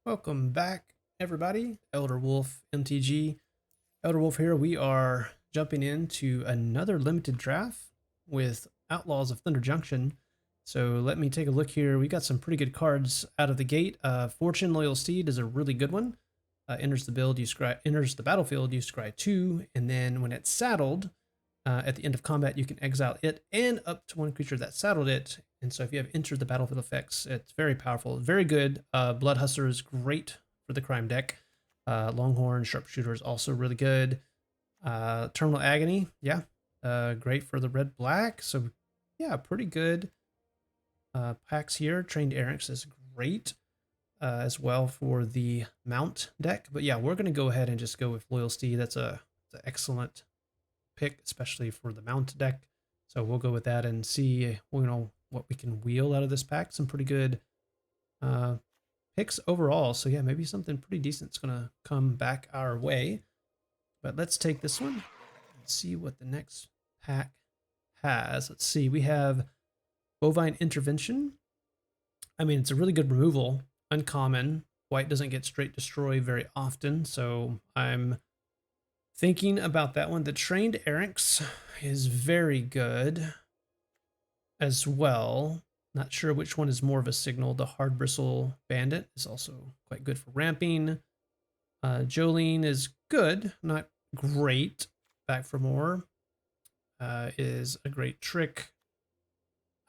Welcome back, everybody. Elder Wolf MTG. Elder Wolf here. We are jumping into another limited draft with Outlaws of Thunder Junction. So let me take a look here. We got some pretty good cards out of the gate. Fortune Loyal Steed is a really good one. Enters the battlefield, you scry 2, and then when it's saddled, at the end of combat, you can exile it and up to one creature that saddled it. And so if you have entered the battlefield effects, it's very powerful, very good. Blood Hustler is great for the crime deck. Longhorn Sharpshooter is also really good. Terminal Agony, yeah, great for the red black. So yeah, pretty good packs here. Trained Erranx is great as well for the mount deck. But yeah, we're going to go ahead and just go with Loyal Steed. That's an excellent pick, especially for the mount deck. So we'll go with that and see, what we can wheel out of this pack. Some pretty good picks overall. So yeah, maybe something pretty decent is gonna come back our way. But let's take this one and see what the next pack has. Let's see, we have Bovine Intervention. I mean, it's a really good removal, uncommon. White doesn't get straight destroy very often, so I'm thinking about that one. The Trained Erranx is very good as well. Not sure which one is more of a signal. The Hard Bristle Bandit is also quite good for ramping. Jolene is good, not great. Back for more is a great trick.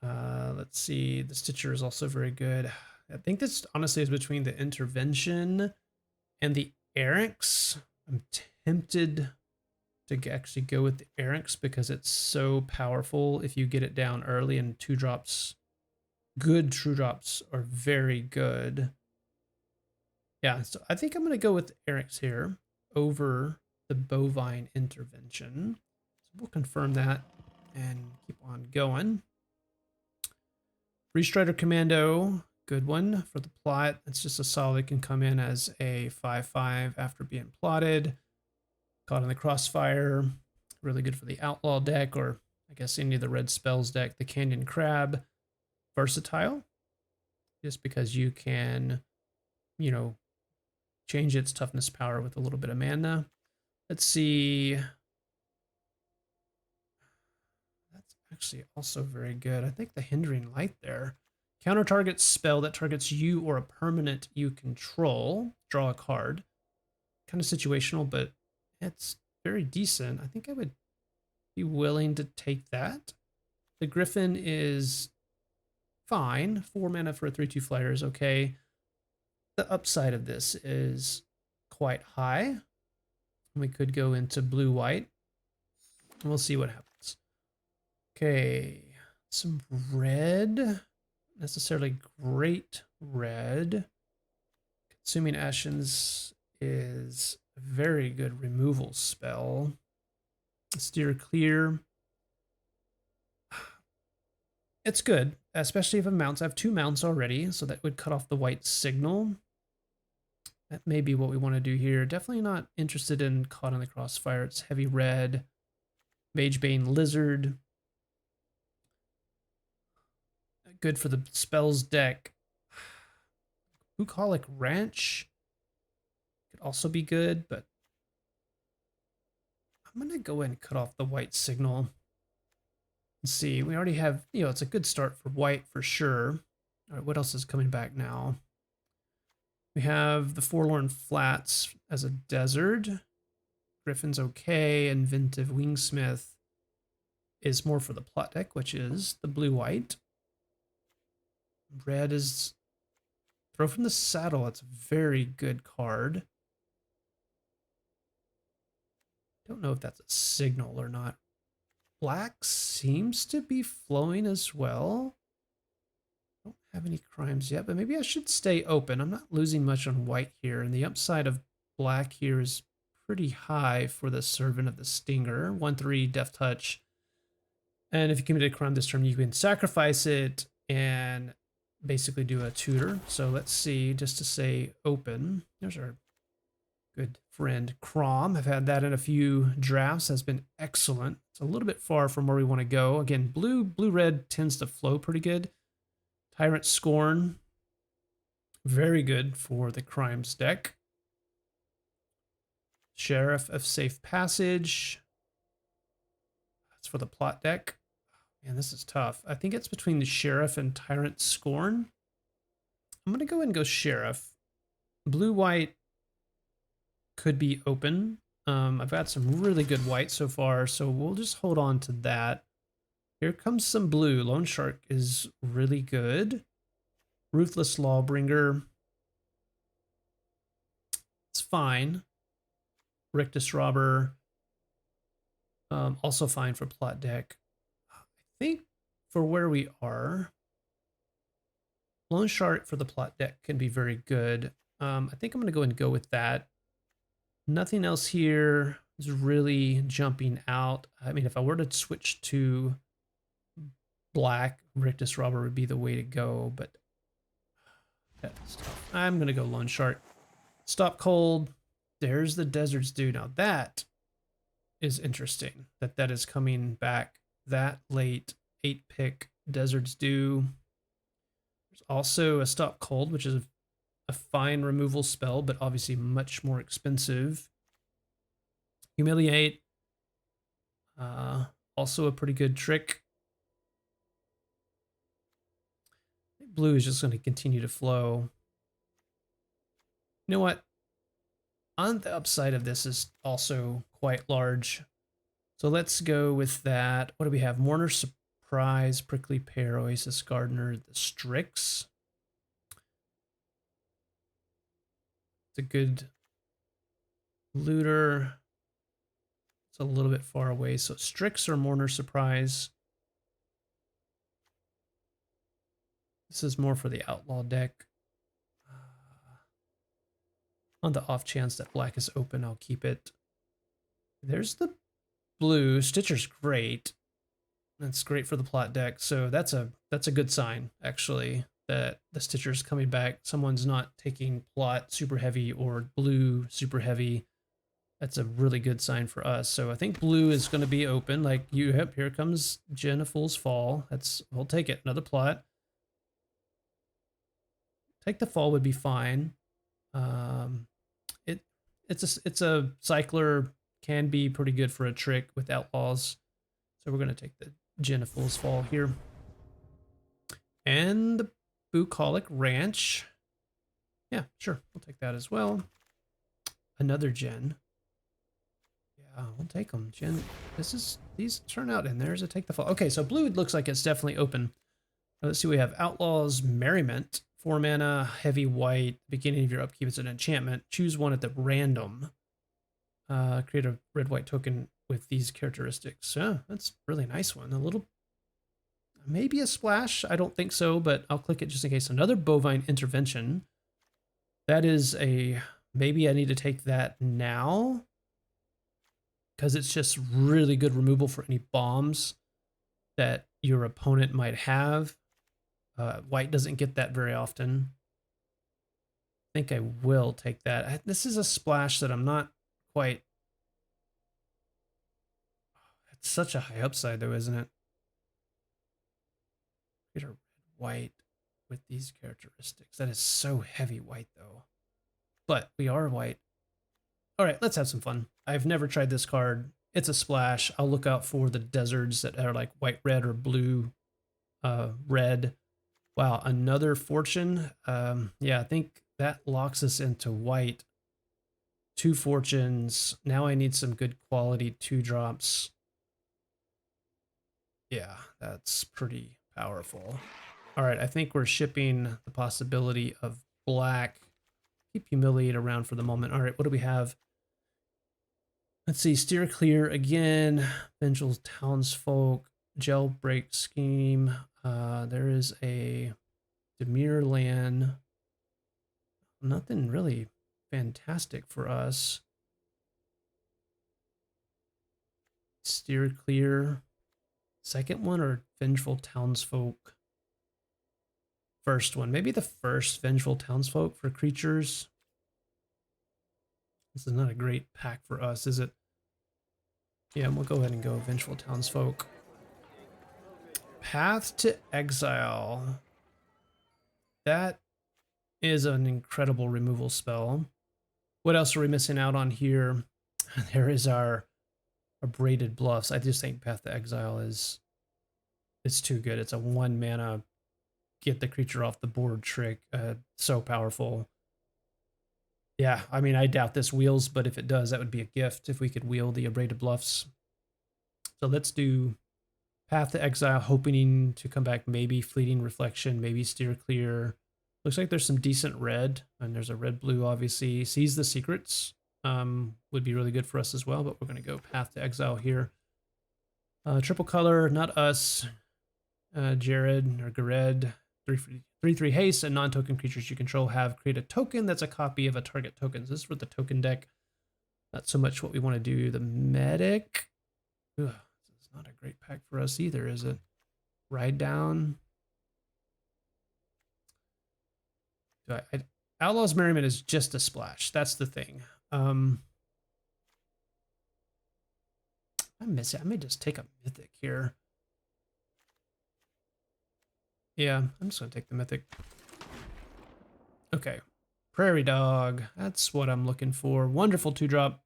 Let's see. The Stitcher is also very good. I think this honestly is between the Intervention and the Erranx. I'm tempted to actually go with the Erranx because it's so powerful if you get it down early, and 2-drops, good true drops are very good. Yeah, so I think I'm going to go with Erranx here over the Bovine Intervention. So we'll confirm that and keep on going. Free Strider Commando, good one for the plot. It's just a solid, can come in as a 5/5 after being plotted. Caught in the Crossfire, really good for the Outlaw deck, or I guess any of the red spells deck. The Canyon Crab, versatile, just because you can, change its toughness power with a little bit of mana. Let's see. That's actually also very good. I think the Hindering Light there. Counter target spell that targets you or a permanent you control. Draw a card. Kind of situational, but it's very decent. I think I would be willing to take that. The Griffin is fine. 4 mana for a 3/2 flyer is okay. The upside of this is quite high. We could go into blue-white. We'll see what happens. Okay, some red. Necessarily great red. Consuming Ashes is a very good removal spell. Steer Clear. It's good, especially if it mounts. I have 2 mounts already, so that would cut off the white signal. That may be what we want to do here. Definitely not interested in Caught in the Crossfire. It's heavy red. Magebane Lizard. Good for the spells deck. Bucolic Ranch could also be good, but I'm going to go ahead and cut off the white signal. Let's see. We already have, it's a good start for white for sure. All right, what else is coming back now? We have the Forlorn Flats as a desert. Griffin's okay. Inventive Wingsmith is more for the plot deck, which is the blue-white. Red is Throw from the Saddle. It's a very good card. Don't know if that's a signal or not. Black seems to be flowing as well. Don't have any crimes yet, but maybe I should stay open. I'm not losing much on white here, and the upside of black here is pretty high for the Servant of the Stinger. 1/3 Death Touch. And if you commit a crime this turn, you can sacrifice it and basically do a tutor. So let's see, just to say open. There's our good friend Crom. I've had that in a few drafts. Has been excellent. It's a little bit far from where we want to go. Again, blue-red tends to flow pretty good. Tyrant Scorn. Very good for the crimes deck. Sheriff of Safe Passage. That's for the plot deck. Man, this is tough. I think it's between the Sheriff and Tyrant Scorn. I'm going to go ahead and go Sheriff. Blue-white could be open. I've got some really good white so far, so we'll just hold on to that. Here comes some blue. Loan Shark is really good. Ruthless Lawbringer. It's fine. Rictus Robber. Also fine for plot deck. I think for where we are, Loan Shark for the plot deck can be very good. I think I'm going to go and go with that. Nothing else here is really jumping out. I mean, if I were to switch to black, Rictus Robber would be the way to go, but that's tough. I'm going to go Loan Shark. Stop Cold. There's the Desert's Due. Now that is interesting that that is coming back that late. 8-pick Desert's Due. There's also a Stop Cold, which is a fine removal spell, but obviously much more expensive. Humiliate. Also a pretty good trick. Blue is just going to continue to flow. You know what? On the upside of this is also quite large. So let's go with that. What do we have? Mourner Surprise, Prickly Pear, Oasis Gardener, the Strix. It's a good looter. It's a little bit far away. So Strix or Mourner Surprise. This is more for the Outlaw deck. On the off chance that black is open, I'll keep it. There's the blue. Stitcher's great. That's great for the plot deck. So that's a good sign, actually, that the Stitcher's coming back. Someone's not taking plot super heavy or blue super heavy. That's a really good sign for us. So I think blue is going to be open. Like, yep, here comes Jen of Fool's Fall. We'll take it. Another plot. Take the fall would be fine. It's a cycler, can be pretty good for a trick with Outlaws. So we're going to take the Jen of Fool's Fall here. And the Bucolic Ranch. Yeah, sure. We'll take that as well. Another Jen. Yeah, we'll take them. Jen, these turn out, and there's a take the fall. Okay, so blue looks like it's definitely open. Let's see, we have Outlaws Merriment. 4 mana, heavy white, beginning of your upkeep is an enchantment. Choose one at the random. Create a red-white token with these characteristics. Yeah, that's a really nice one. A little, maybe a splash. I don't think so, but I'll click it just in case. Another Bovine Intervention. That is maybe I need to take that now, because it's just really good removal for any bombs that your opponent might have. White doesn't get that very often. I think I will take that. This is a splash that I'm not quite... It's such a high upside though, isn't it? Get a red white with these characteristics. That is so heavy white though. But we are white. All right, let's have some fun. I've never tried this card. It's a splash. I'll look out for the deserts that are like white, red, or blue, red. Wow, another fortune. Yeah, I think that locks us into white. 2 fortunes. Now I need some good quality 2-drops. Yeah, that's pretty powerful. All right, I think we're shipping the possibility of black. Keep Humiliate around for the moment. All right, what do we have? Let's see, Steer Clear again. Vengeful Townsfolk. Jailbreak Scheme. There is a Demirland. Nothing really fantastic for us. Steer Clear. Second one or Vengeful Townsfolk? First one. Maybe the first Vengeful Townsfolk for creatures. This is not a great pack for us, is it? Yeah, we'll go ahead and go Vengeful Townsfolk. Path to Exile. That is an incredible removal spell. What else are we missing out on here? There is our Abraded Bluffs. I just think Path to Exile is it's too good. It's a 1 mana get the creature off the board trick. So powerful. Yeah, I mean, I doubt this wheels, but if it does, that would be a gift if we could wheel the Abraded Bluffs. So let's do Path to Exile, hoping to come back, maybe Fleeting Reflection, maybe Steer Clear. Looks like there's some decent red, and there's a red-blue, obviously. Seize the Secrets would be really good for us as well, but we're going to go Path to Exile here. Triple color, not us. Jared or Gared, 3/3 haste, and non-token creatures you control have create a token that's a copy of a target token. So this is for the token deck. Not so much what we want to do. The Medic. Ugh, this is not a great pack for us either, is it? Ride Down. Outlaws Merriment is just a splash. That's the thing. I miss it. I may just take a Mythic here. Yeah, I'm just going to take the Mythic. Okay. Prairie Dog. That's what I'm looking for. Wonderful 2-drop.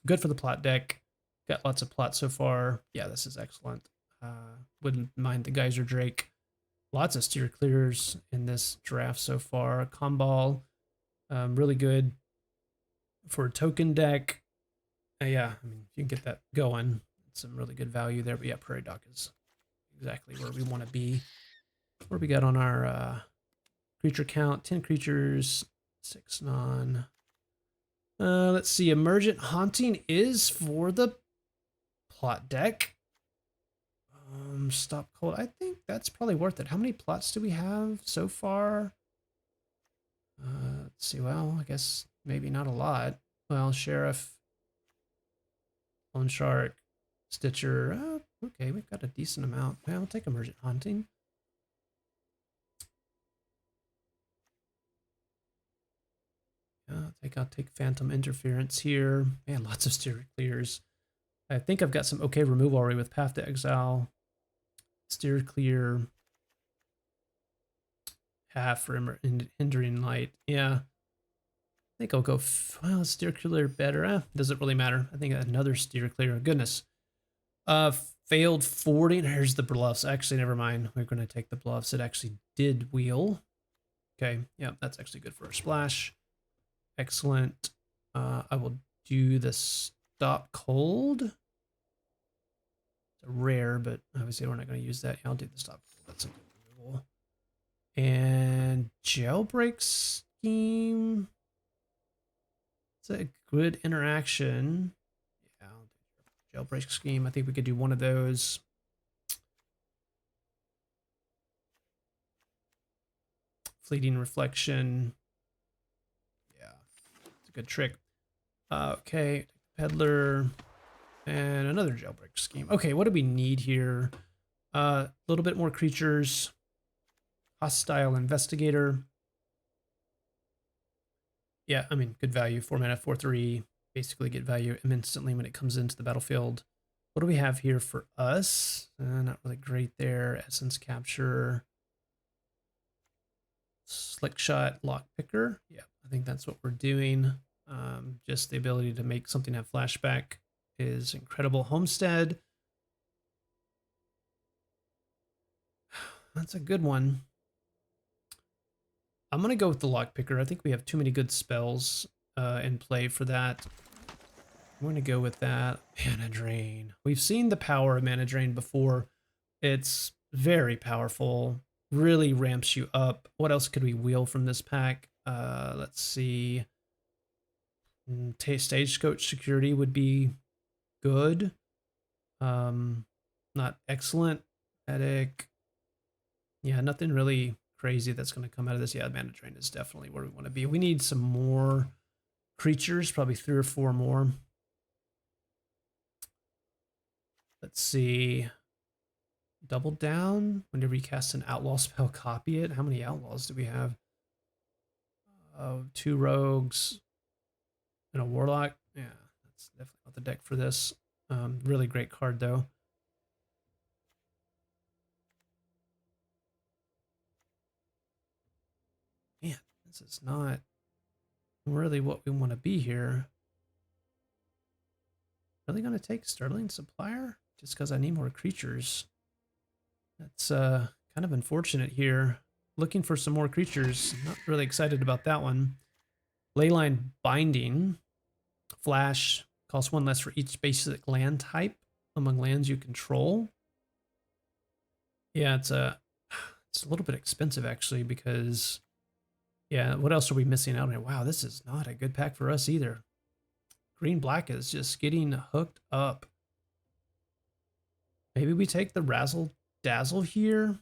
Good for the plot deck. Got lots of plots so far. Yeah, this is excellent. Wouldn't mind the Geyser Drake. Lots of steer clears in this draft so far. Comball. Really good for a token deck. Yeah, I mean, if you can get that going, it's some really good value there. But yeah, Prairie Dog is exactly where we want to be. What do we got on our creature count? 10 creatures, 6 non. Let's see. Emergent Haunting is for the plot deck. Stop Cold. I think that's probably worth it. How many plots do we have so far? Let's see. Well, I guess maybe not a lot. Well, Sheriff, Lone Shark, Stitcher. Okay, we've got a decent amount. Well, I'll take Emergent Haunting. I'll take Phantom Interference here. Man, lots of steer clears. I think I've got some okay removal already with Path to Exile. Steer Clear. Half for Hindering Light. Yeah. I think I'll go, well, Steer Clear better. Doesn't really matter. I think another Steer Clear. Goodness. Failed 40. Here's the Bluffs. Actually, never mind. We're going to take the Bluffs. It actually did wheel. Okay. Yeah, that's actually good for a splash. Excellent. I will do the Stop Cold. It's a rare, but obviously we're not going to use that. Yeah, I'll do the Stop Cold. That's a good removal. And Jailbreak Scheme. It's a good interaction. Yeah, I'll do Jailbreak Scheme. I think we could do one of those. Fleeting Reflection. Good trick. Okay, Peddler, and another Jailbreak Scheme. Okay, what do we need here? A little bit more creatures. Hostile Investigator. Yeah, I mean, good value. 4 mana, 4/3. Basically get value instantly when it comes into the battlefield. What do we have here for us? Not really great there. Essence Capture. Slick Shot, Lock Picker. Yeah, I think that's what we're doing. Just the ability to make something have flashback is incredible. Homestead. That's a good one. I'm going to go with the Lock Picker. I think we have too many good spells in play for that. I'm going to go with that. Mana Drain. We've seen the power of Mana Drain before. It's very powerful. Really ramps you up. What else could we wheel from this pack? Let's see. Stagecoach Security would be good. Not excellent. Medic. Yeah, nothing really crazy that's going to come out of this. Yeah, Mana Drain is definitely where we want to be. We need some more creatures, probably 3 or 4 more. Let's see. Double Down. Whenever you cast an outlaw spell, copy it. How many outlaws do we have? 2 rogues and a warlock. Yeah, that's definitely not the deck for this. Really great card, though. Man, This is not really what we want to be here. Really going to take Sterling Supplier? Just because I need more creatures. That's kind of unfortunate here. Looking for some more creatures. Not really excited about that one. Leyline Binding. Flash. Costs 1 less for each basic land type among lands you control. Yeah, it's a little bit expensive actually because, yeah, what else are we missing out on? Wow, this is not a good pack for us either. Green-black is just getting hooked up. Maybe we take the Razzle Dazzle here.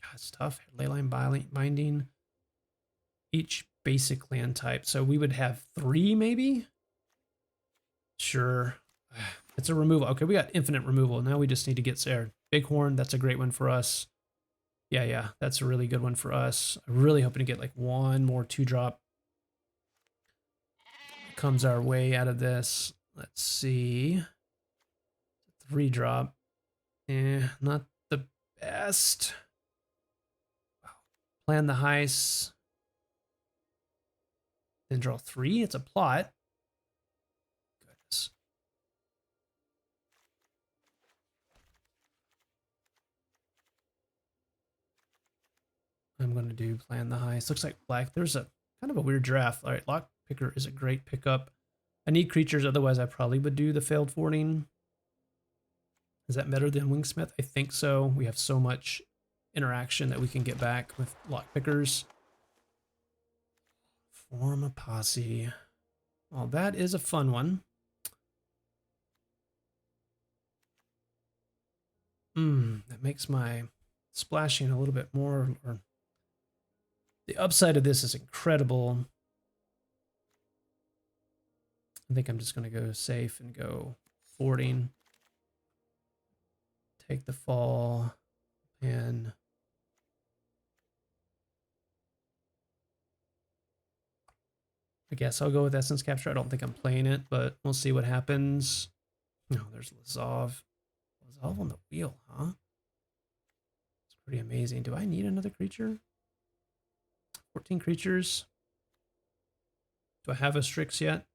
God, it's tough. Leyline Binding. Each basic land type. So we would have 3 maybe? Sure. It's a removal. Okay, we got infinite removal. Now we just need to get there. Bighorn, that's a great one for us. Yeah, that's a really good one for us. I'm really hoping to get like one more 2-drop. Comes our way out of this. Let's see. 3-drop. Not the best. Wow. Plan the heist. Then draw 3. It's a plot. Goodness. I'm going to do plan the heist. Looks like black. There's a kind of a weird draft. All right, Lock Picker is a great pickup. I need creatures, otherwise I probably would do the failed forwarding. Is that better than Wingsmith? I think so. We have so much interaction that we can get back with Lock Pickers. Form a posse. Well, that is a fun one. That makes my splashing a little bit more. Or the upside of this is incredible. I think I'm just going to go safe and go forwarding. Take the fall and I guess I'll go with Essence Capture. I don't think I'm playing it, but we'll see what happens. No, there's Lazov. Lazov on the wheel, huh? It's pretty amazing. Do I need another creature? 14 creatures. Do I have a Strix yet?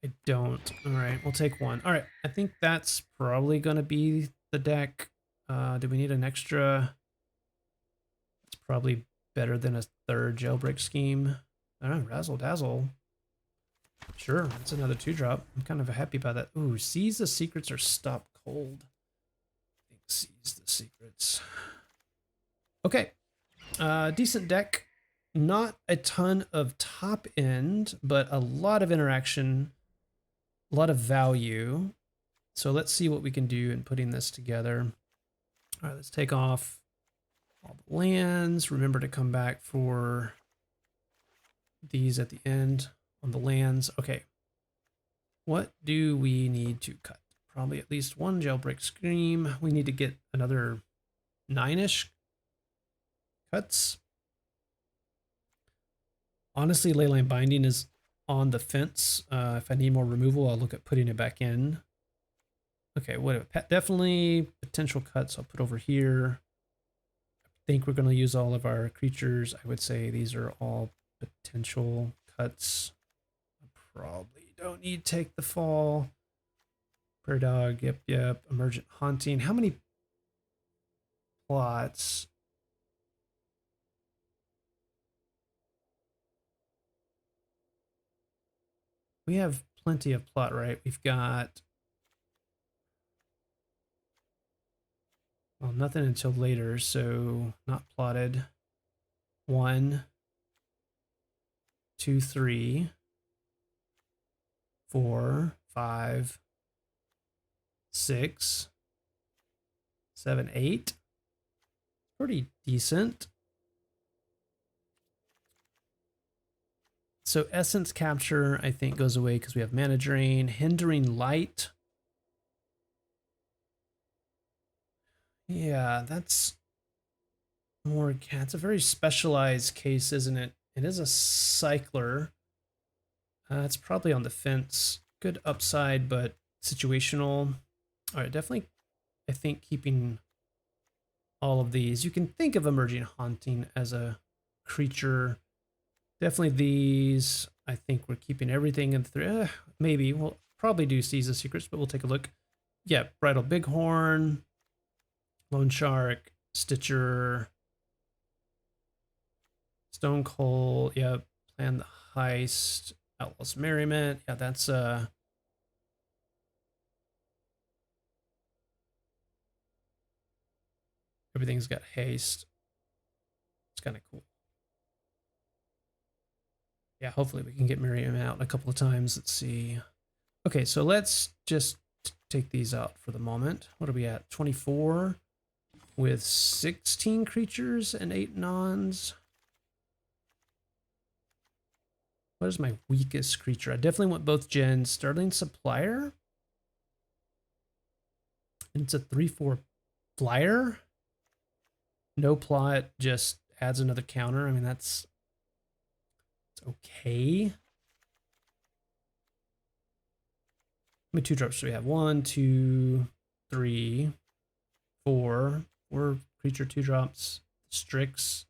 I don't. All right, we'll take 1. All right, I think that's probably going to be the deck. Do we need an extra? It's probably better than a 3rd Jailbreak Scheme. Razzle Dazzle. Sure, that's another 2-drop. I'm kind of happy about that. Ooh, Seize the Secrets or Stop Cold. I think Seize the Secrets. Okay, decent deck. Not a ton of top end, but a lot of interaction, a lot of value. So let's see what we can do in putting this together. All right, let's take off all the lands. Remember to come back for these at the end on the lands. Okay. What do we need to cut? Probably at least 1 Jailbreak Scream. We need to get another 9-ish cuts. Honestly, Leyline Binding is on the fence. If I need more removal, I'll look at putting it back in. Okay, what definitely potential cuts I'll put over here. I think we're going to use all of our creatures. I would say these are all potential cuts. I probably don't need Take the Fall. Prairie Dog, yep. Emergent Haunting. How many plots? We have plenty of plot, right? We've got, well, nothing until later, so not plotted. 1, 2, 3, 4, 5, 6, 7, 8. Pretty decent. So Essence Capture, I think, goes away because we have Mana Drain. Hindering Light. Yeah, that's more. It's a very specialized case, isn't it? It is a cycler. It's probably on the fence. Good upside, but situational. All right, definitely, I think, keeping all of these. You can think of Emerging Haunting as a creature Definitely these. I think we're keeping everything in three. Maybe we'll probably do Seas of Secrets, but we'll take a look. Yeah, Bridal Bighorn, Lone Shark, Stitcher, Stone Cold. Yeah, Plan the Heist, Outlaws Merriment. Yeah, that's everything's got haste. It's kind of cool. Yeah, hopefully we can get Miriam out a couple of times. Let's see. Okay, so let's just take these out for the moment. What are we at? 24 with 16 creatures and 8 nons. What is my weakest creature? I definitely want both gens. Sterling Supplier. And it's a 3/4 flyer. No plot, just adds another counter. I mean, it's okay. How many 2-drops do we have? 1, 2, 3, 4. 4 creature 2-drops. Strix.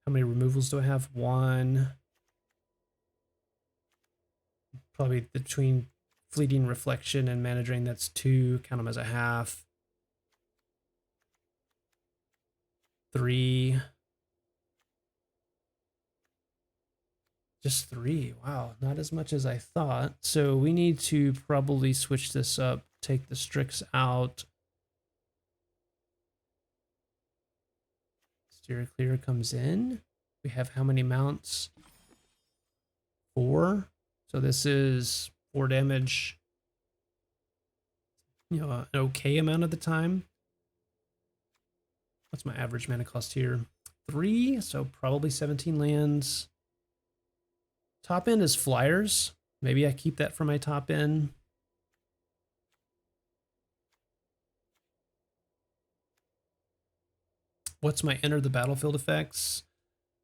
How many removals do I have? 1. Probably between Fleeting Reflection and Mana Drain, that's 2. Count them as a half. 3. Just 3. Wow, not as much as I thought. So we need to probably switch this up. Take the Strix out. Steer Clear comes in. We have how many mounts? 4. So this is 4 damage. You know, an okay amount of the time. What's my average mana cost here? 3, so probably 17 lands. Top end is flyers. Maybe I keep that for my top end. What's my enter the battlefield effects?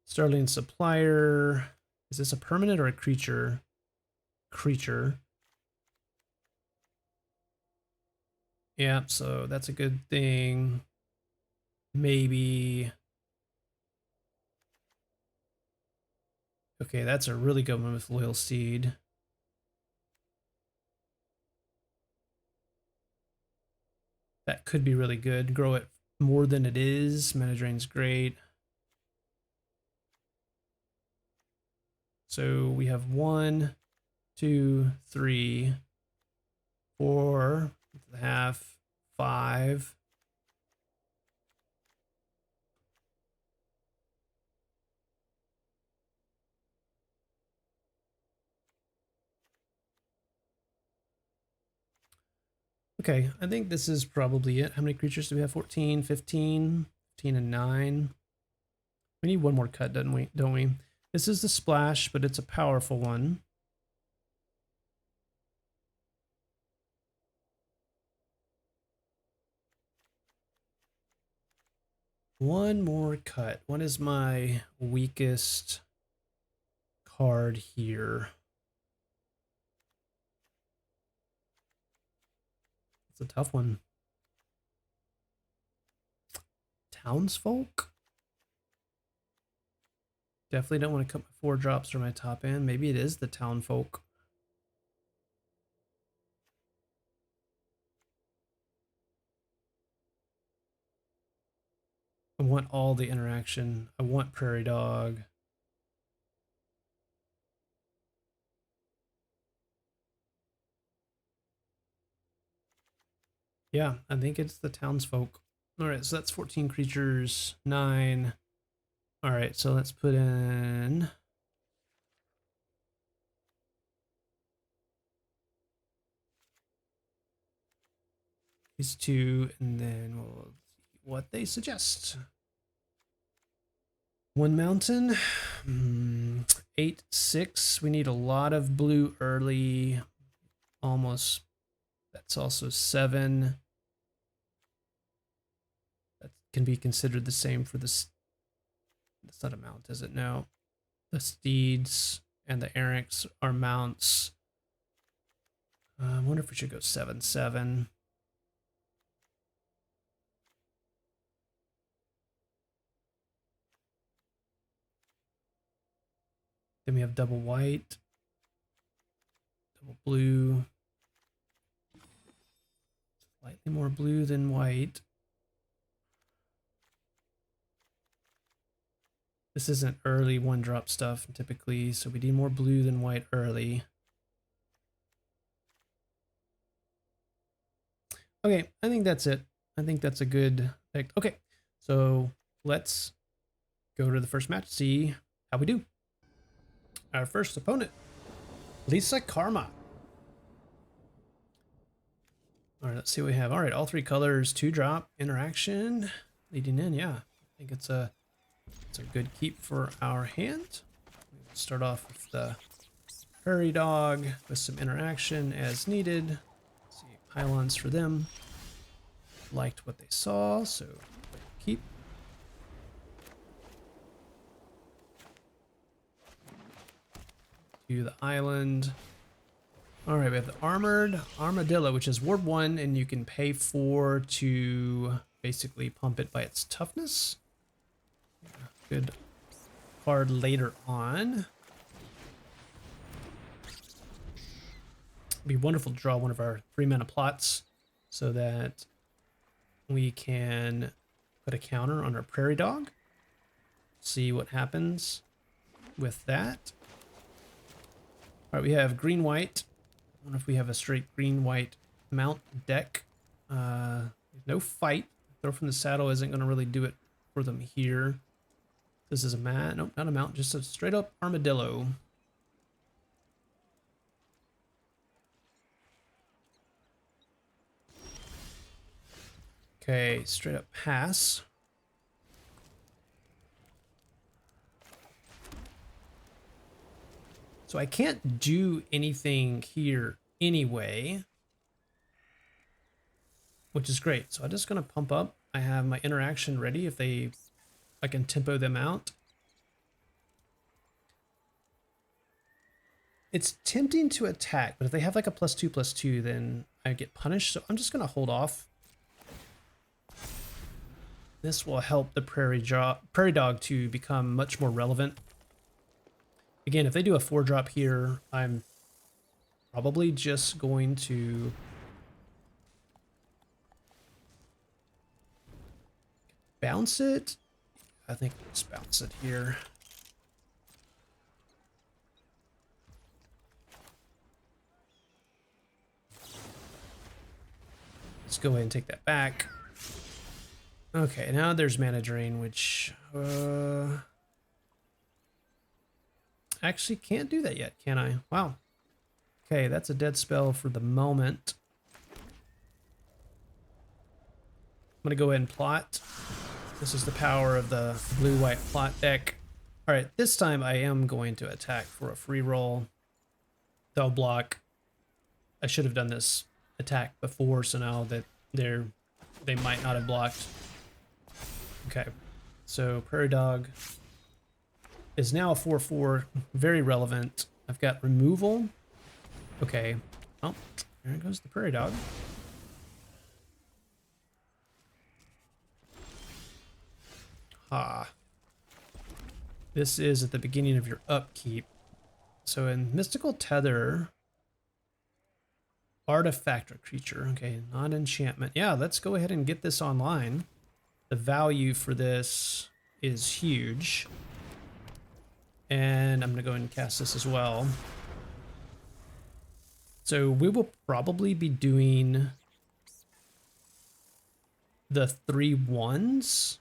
Starling Supplier. Is this a permanent or a creature? Creature. Yeah, so that's a good thing. Maybe. Okay, that's a really good one with Loyal Seed. That could be really good. Grow it more than it is. Mana Drain's great. So we have 1, 2, 3, 4, half, 5. Okay, I think this is probably it. How many creatures do we have? 14, 15, 15 and 9. We need one more cut, don't we? This is the splash, but it's a powerful one. One more cut. What is my weakest card here? It's a tough one. Townsfolk? Definitely don't want to cut my 4-drops from my top end. Maybe it is the Townfolk. I want all the interaction. I want Prairie Dog. Yeah, I think it's the Townsfolk. All right, so that's 14 creatures, 9. All right, so let's put in these 2, and then we'll see what they suggest. 1 mountain, 8, 6. We need a lot of blue early. Almost. That's also 7. That can be considered the same for this. That's not a mount, is it? No. The steeds and the Erics are mounts. I wonder if we should go 7, 7. Then we have double white, double blue, slightly more blue than white. This isn't early one drop stuff typically, so we need more blue than white early. Okay, I think that's it. I think that's a good... Okay, so let's go to the first match, see how we do. Our first opponent, Lisa Karma. All right, let's see what we have. All right, all three colors, 2-drop, interaction, leading in. Yeah, I think it's a good keep for our hand. We'll start off with the Prairie Dog with some interaction as needed. Let's see, pylons for them. Liked what they saw, so keep. To the island. All right, we have the Armored Armadillo, which is Ward 1, and you can pay 4 to basically pump it by its toughness. Good card later on. It'd be wonderful to draw one of our 3-mana plots so that we can put a counter on our Prairie Dog. See what happens with that. All right, we have green-white. I wonder if we have a straight green-white mount deck. No fight. Throw from the saddle isn't going to really do it for them here. This is a mat. Nope, not a mount. Just a straight-up armadillo. Okay, straight-up pass. So I can't do anything here anyway, which is great. So I'm just going to pump up. I have my interaction ready if I can tempo them out. It's tempting to attack, but if they have like a +2/+2, then I get punished. So I'm just going to hold off. This will help the Prairie Dog to become much more relevant. Again, if they do a 4-drop here, I'm probably just going to bounce it. I think let's bounce it here. Let's go ahead and take that back. Okay, now there's Mana Drain, which actually can't do that yet, can I? Wow. Okay, that's a dead spell for the moment. I'm gonna go ahead and plot. This is the power of the blue-white plot deck. All right, this time I am going to attack for a free roll. They'll block. I should have done this attack before, so now that they might not have blocked. Okay, so Prairie Dog is now a 4/4, very relevant. I've got removal. Okay, oh, there goes the Prairie Dog. Ah, this is at the beginning of your upkeep. So in Mystical Tether, artifact or creature, okay, not enchantment. Yeah, let's go ahead and get this online. The value for this is huge. And I'm going to go ahead and cast this as well. So we will probably be doing the 3/1s.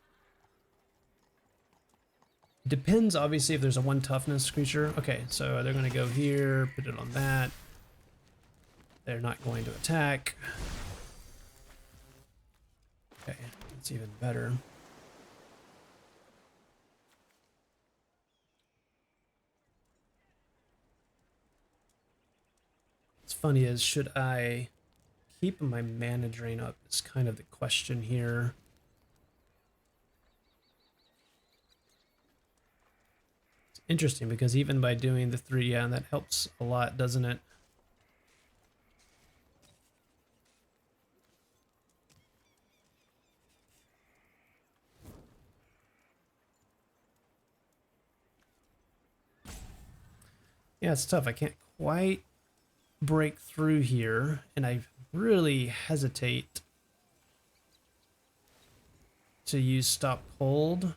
Depends, obviously, if there's a 1 toughness creature. Okay, so they're going to go here, put it on that. They're not going to attack. Okay, that's even better. What's funny is, should I keep my mana drain up? Is kind of the question here. It's interesting because even by doing the 3, yeah, that helps a lot, doesn't it? Yeah, it's tough. I can't quite break through here, and I really hesitate to use stop cold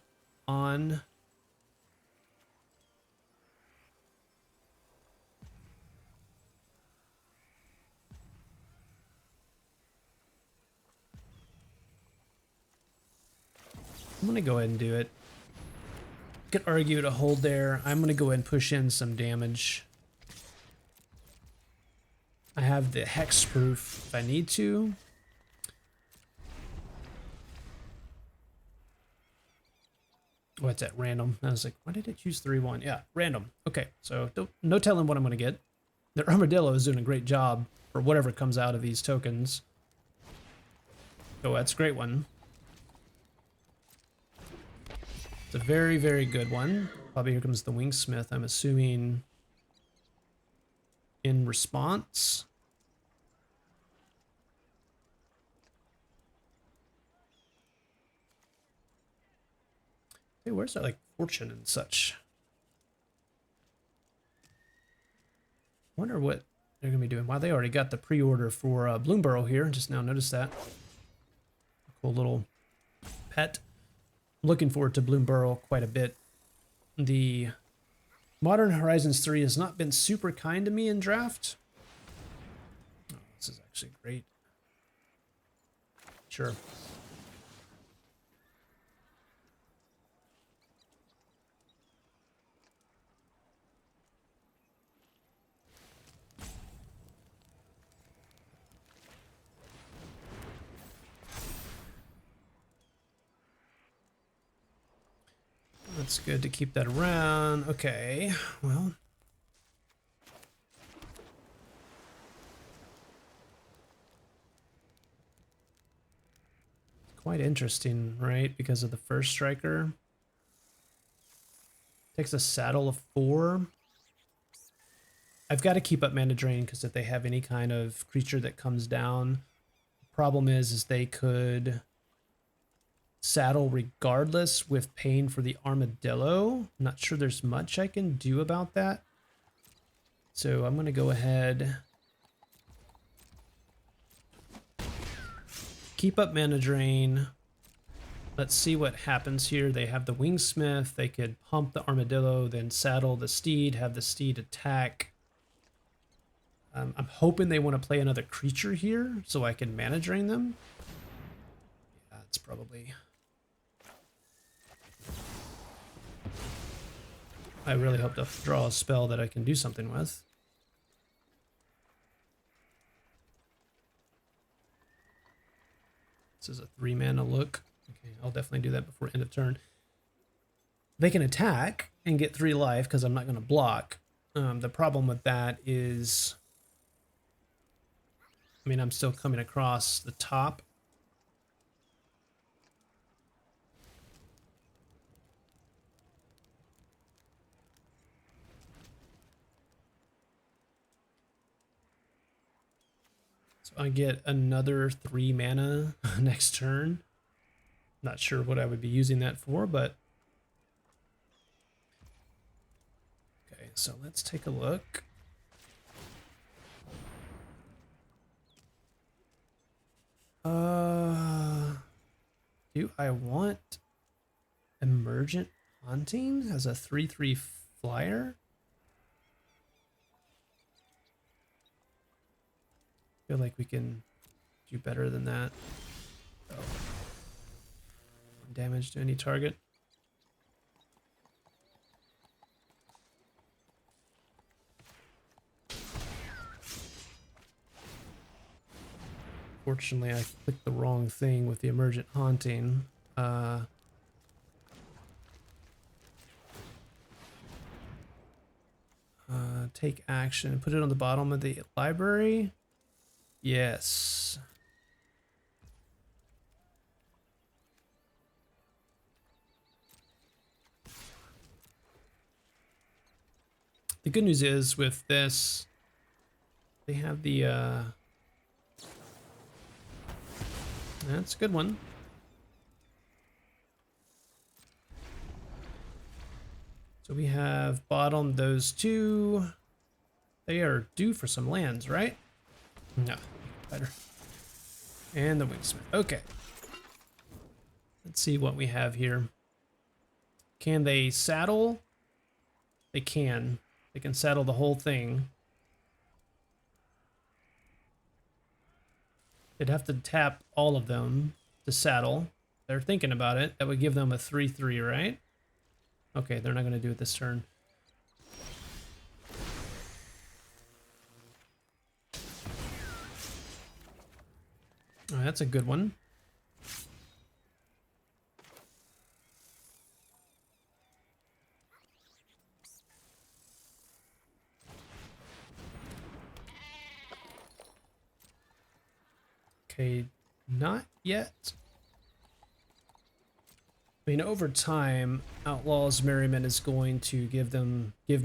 on I'm gonna go ahead and do it. Could argue to hold there. I'm gonna go ahead and push in some damage. I have the hexproof if I need to. What's that? Random. I was like, why did it choose 3-1? Yeah, random. Okay, so no telling what I'm gonna get. The armadillo is doing a great job for whatever comes out of these tokens. Oh, that's a great one. It's a very, very good one. Probably here comes the Wingsmith, I'm assuming in response. Hey, where's that, like, fortune and such? Wonder what they're gonna be doing. Wow, they already got the pre-order for Bloomborough here. Just now noticed that. Cool little pet. Looking forward to Bloomborough quite a bit. The Modern Horizons 3 has not been super kind to me in draft. Oh, this is actually great. Sure. That's good to keep that around. Okay, well. Quite interesting, right? Because of the first striker. Takes a saddle of 4. I've got to keep up mana drain because if they have any kind of creature that comes down, the problem is they could saddle regardless with paying for the armadillo. I'm not sure there's much I can do about that. So I'm going to go ahead. Keep up mana drain. Let's see what happens here. They have the Wingsmith. They could pump the armadillo, then saddle the steed, have the steed attack. I'm hoping they want to play another creature here so I can mana drain them. Yeah, it's probably... I really hope to draw a spell that I can do something with. This is a 3-mana look. Okay, I'll definitely do that before end of turn. They can attack and get 3 life because I'm not going to block. The problem with that is... I mean, I'm still coming across the top. So I get another 3 mana next turn. Not sure what I would be using that for, but... Okay, so let's take a look. Do I want Emergent Haunting as a 3/3 flyer? Feel like we can do better than that. Oh. Damage to any target. Fortunately, I clicked the wrong thing with the Emergent Haunting. Take action. Put it on the bottom of the library. Yes. The good news is with this, they have the... That's a good one. So we have bottom those 2. They are due for some lands, right? No. Better. And the Wingsmith. Okay. Let's see what we have here. Can they saddle? They can. They can saddle the whole thing. They'd have to tap all of them to saddle. They're thinking about it. That would give them a 3/3, right? Okay, they're not going to do it this turn. Oh, that's a good one. Okay, not yet. I mean, over time, Outlaws Merriment is going to give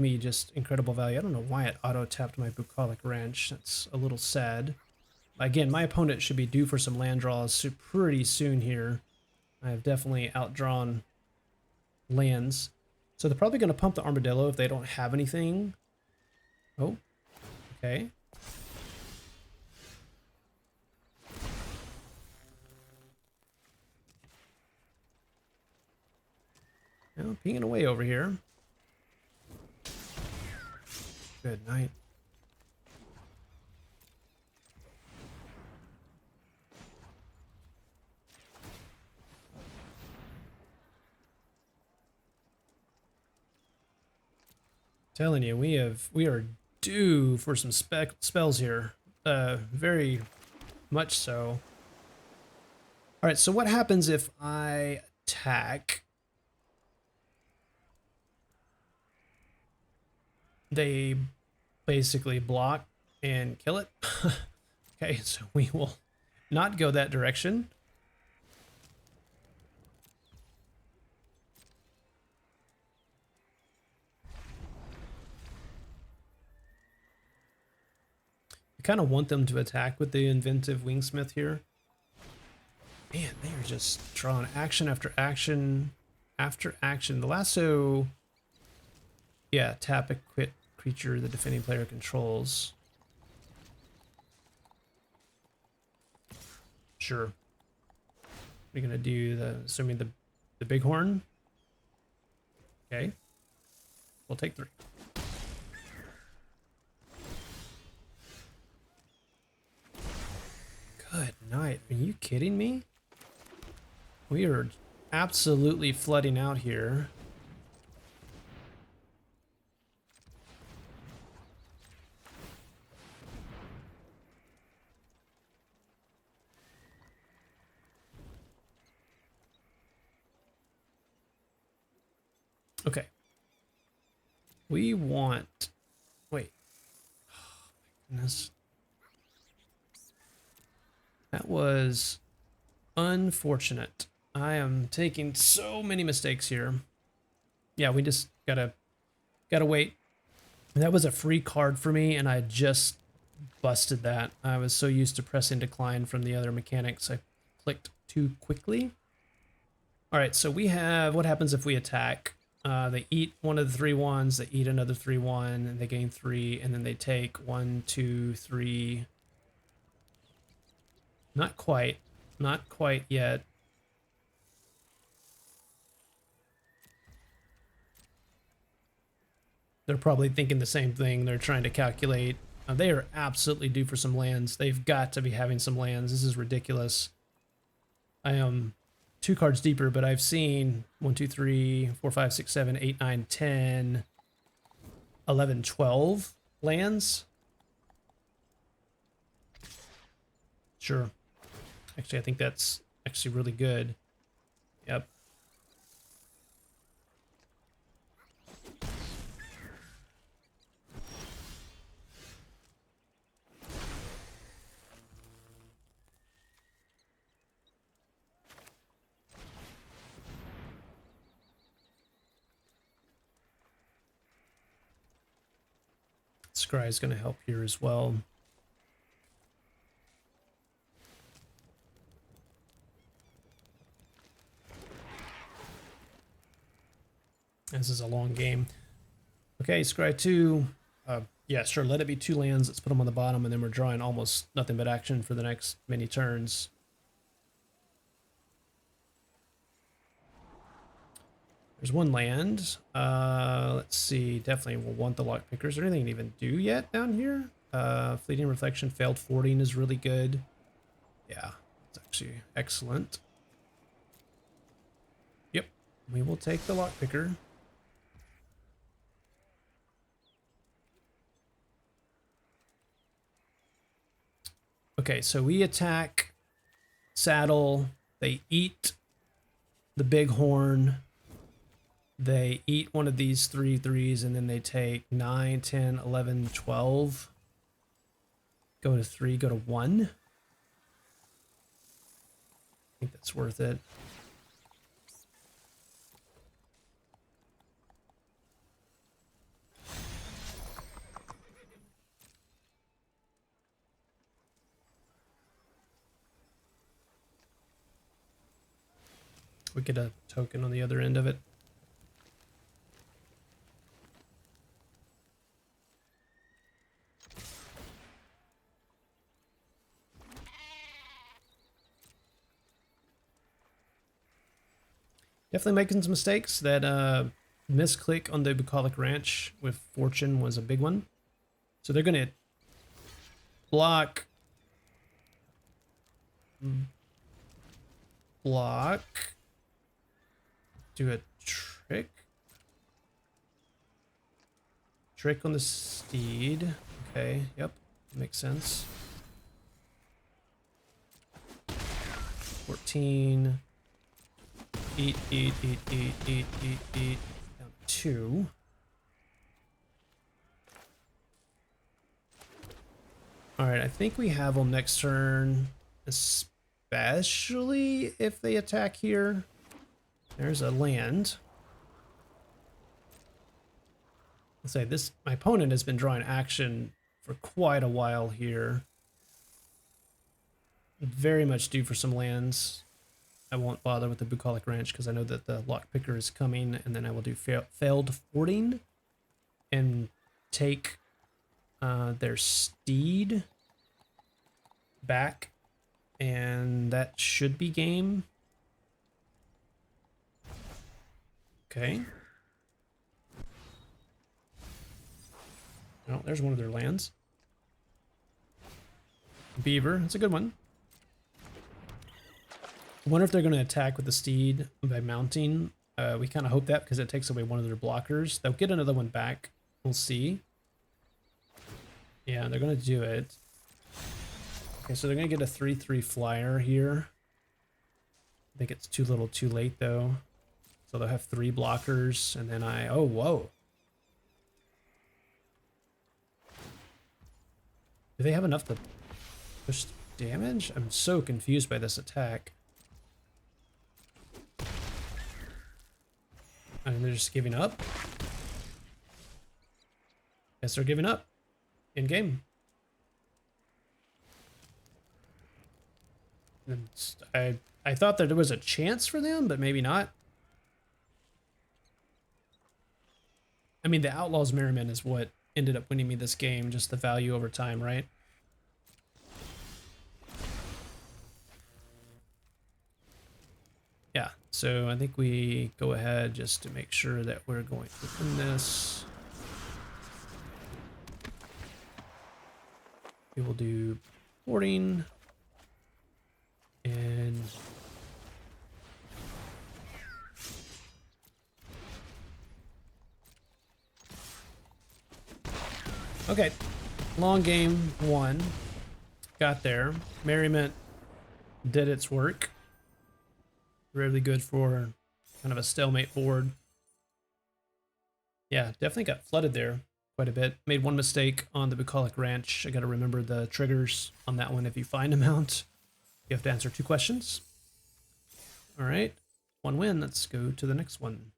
me just incredible value. I don't know why it auto-tapped my Bucolic Wrench. That's a little sad. Again, my opponent should be due for some land draws pretty soon here. I have definitely outdrawn lands. So they're probably going to pump the Armadillo if they don't have anything. Oh, okay. Well, pinging away over here. Good night. Telling you, we are due for some spells here. Very much so. All right, so what happens if I attack? They basically block and kill it. Okay, so we will not go that direction. I kind of want them to attack with the inventive Wingsmith here. Man, they are just drawing action after action after action. The lasso, yeah, tap a quit creature the defending player controls. Sure. We're gonna do assuming the bighorn. Okay. We'll take 3. Good night. Are you kidding me? We are absolutely flooding out here. Okay. We want... Wait. Oh, my goodness. That was unfortunate. I am taking so many mistakes here. Yeah, we just gotta wait. That was a free card for me, and I just busted that. I was so used to pressing decline from the other mechanics, I clicked too quickly. All right, so we have, what happens if we attack? They eat one of the 3/1s, they eat another 3/1, and they gain 3, and then they take 1, 2, 3. Not quite yet. They're probably thinking the same thing. They're trying to calculate. They are absolutely due for some lands. They've got to be having some lands. This is ridiculous. I am 2 cards deeper, but I've seen 1, 2, 3, 4, 5, 6, 7, 8, 9, 10, 11, 12 lands. Sure. Actually, I think that's actually really good. Yep. Scry is going to help here as well. This is a long game. Okay, Scry 2. Yeah, sure. Let it be 2 lands. Let's put them on the bottom, and then we're drawing almost nothing but action for the next many turns. There's 1 land. Let's see. Definitely will want the lock pickers. Is there anything to even do yet down here? Fleeting Reflection, failed fording is really good. Yeah, it's actually excellent. Yep, we will take the lock picker. Okay, so we attack saddle. They eat the bighorn. They eat one of these 3/3s, and then they take 9, 10, 11, 12. Go to 3, go to 1. I think that's worth it. We get a token on the other end of it. Definitely making some mistakes. That misclick on the Bucolic Ranch with Fortune was a big one. So they're going to block, do a trick on the steed. Okay, yep, makes sense. 14. Eat. Down 2. All right, I think we have them next turn, especially if they attack here. There's a land. Let's say this, my opponent has been drawing action for quite a while here. Very much due for some lands. I won't bother with the Bucolic Ranch because I know that the lockpicker is coming, and then I will do failed fording and take their steed back, and that should be game. Okay. Oh, there's one of their lands. Beaver, that's a good one. I wonder if they're going to attack with the steed by mounting. We kind of hope that because it takes away one of their blockers. They'll get another one back. We'll see. Yeah, they're going to do it. Okay, so they're going to get a 3/3 flyer here. I think it's too little too late, though. So they'll have 3 blockers, and then oh, whoa. Do they have enough to push damage? I'm so confused by this attack. And they're just giving up? Guess they're giving up. In game. And I thought that there was a chance for them, but maybe not. I mean, the Outlaws Merriman is what ended up winning me this game, just the value over time, right? Yeah, so I think we go ahead just to make sure that we're going to win this. We will do boarding and okay, long game 1. Got there. Merriment did its work. Really good for kind of a stalemate board. Yeah, definitely got flooded there quite a bit. Made one mistake on the Bucolic Ranch. I got to remember the triggers on that one. If you find a mount, you have to answer 2 questions. All right, 1 win. Let's go to the next one.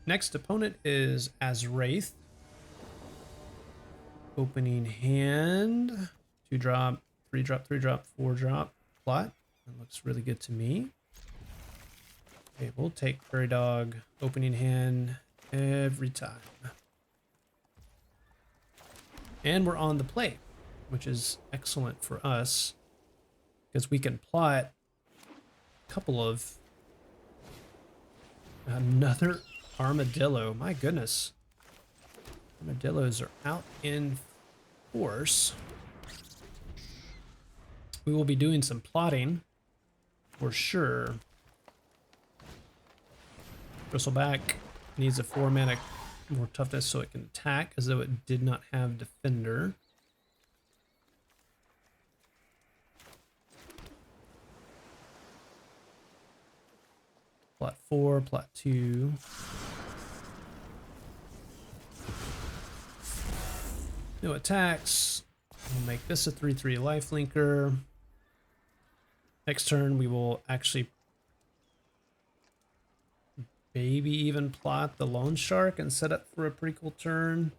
next opponent is Azwraith. Opening hand. 2 drop, 3 drop, 3 drop, 4 drop plot. That looks really good to me. Okay, we'll take Prairie Dog opening hand every time. And we're on the play, which is excellent for us because we can plot a couple of another armadillo. My goodness. Armadillos are out in force. We will be doing some plotting for sure. Bristleback needs a 4 mana more toughness so it can attack, as though it did not have defender. Plot 4, plot 2. No attacks. We'll make this a 3/3 lifelinker. Next turn we will actually maybe even plot the Lone Shark and set up for a pretty cool turn.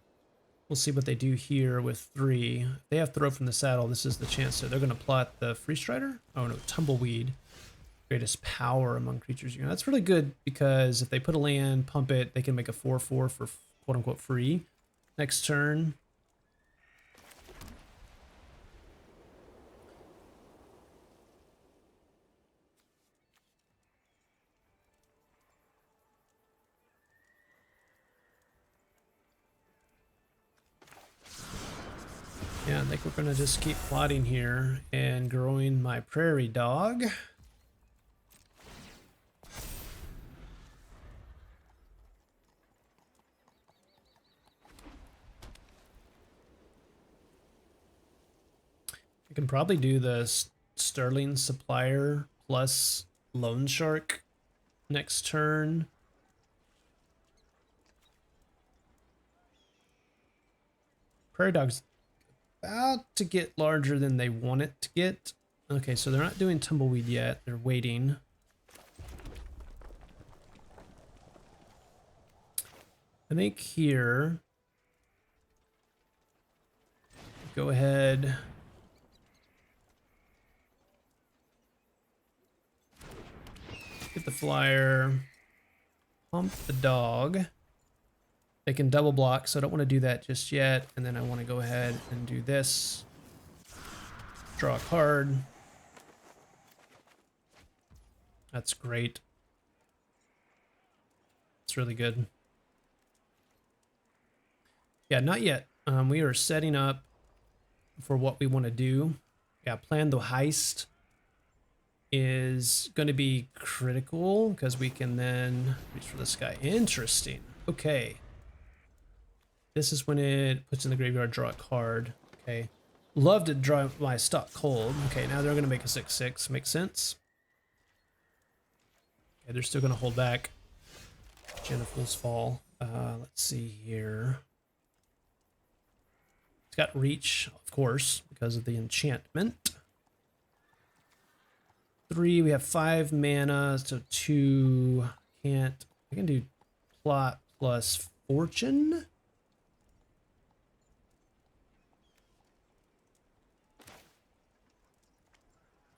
We'll see what they do here with 3. If they have Throw from the Saddle, this is the chance. So they're going to plot the Free Strider. Oh no, Tumbleweed. Greatest power among creatures. You know, that's really good because if they put a land, pump it, they can make a 4/4 for quote unquote free. Next turn. Yeah, I think we're gonna just keep plotting here and growing my Prairie Dog. I can probably do the Sterling Supplier plus Lone Shark next turn. Prairie Dog's about to get larger than they want it to get. Okay, so they're not doing Tumbleweed yet. They're waiting. I think here, go ahead. Get the flyer. Pump the dog. They can double block, so I don't want to do that just yet. And then I want to go ahead and do this. Draw a card. That's great. It's really good. Yeah, not yet. We are setting up for what we want to do. Yeah, plan the heist is going to be critical because we can then reach for this guy. Interesting. Okay. This is when it puts in the graveyard, draw a card. Okay. Love to draw my stock cold. Okay, now they're going to make a 6/6. Makes sense. Okay, they're still going to hold back. Gen of Fool's Fall. Let's see here. It's got reach, of course, because of the enchantment. 3, we have 5 mana, so 2 can't. I can do plot plus fortune.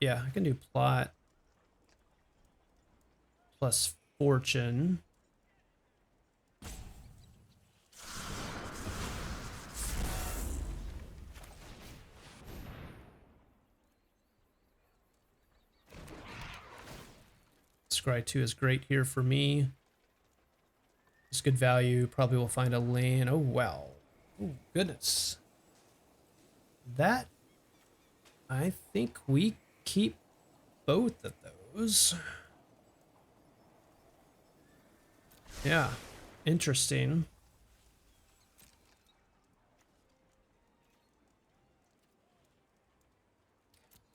Yeah, I can do plot plus fortune. Scry 2 is great here for me. It's good value. Probably will find a land. Oh, wow. Oh, goodness. That, I think we keep both of those. Yeah, interesting.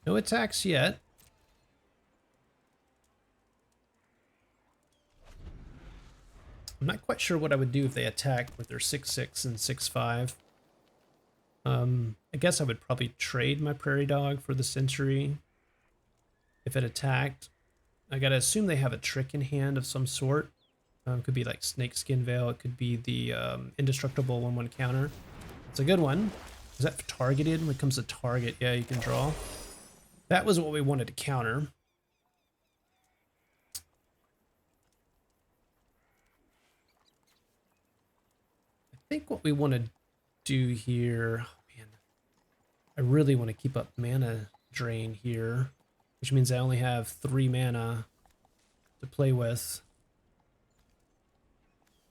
No attacks yet. I'm not quite sure what I would do if they attacked with their 6/6 and 6/5. I guess I would probably trade my Prairie Dog for the Century if it attacked. I gotta assume they have a trick in hand of some sort. Could be like Snake Skin Veil. It could be the Indestructible 1/1 counter. It's a good one. Is that targeted? When it comes to target, yeah, you can draw. That was what we wanted to counter. I think what we want to do here, oh man, I really want to keep up mana drain here, which means I only have 3 mana to play with.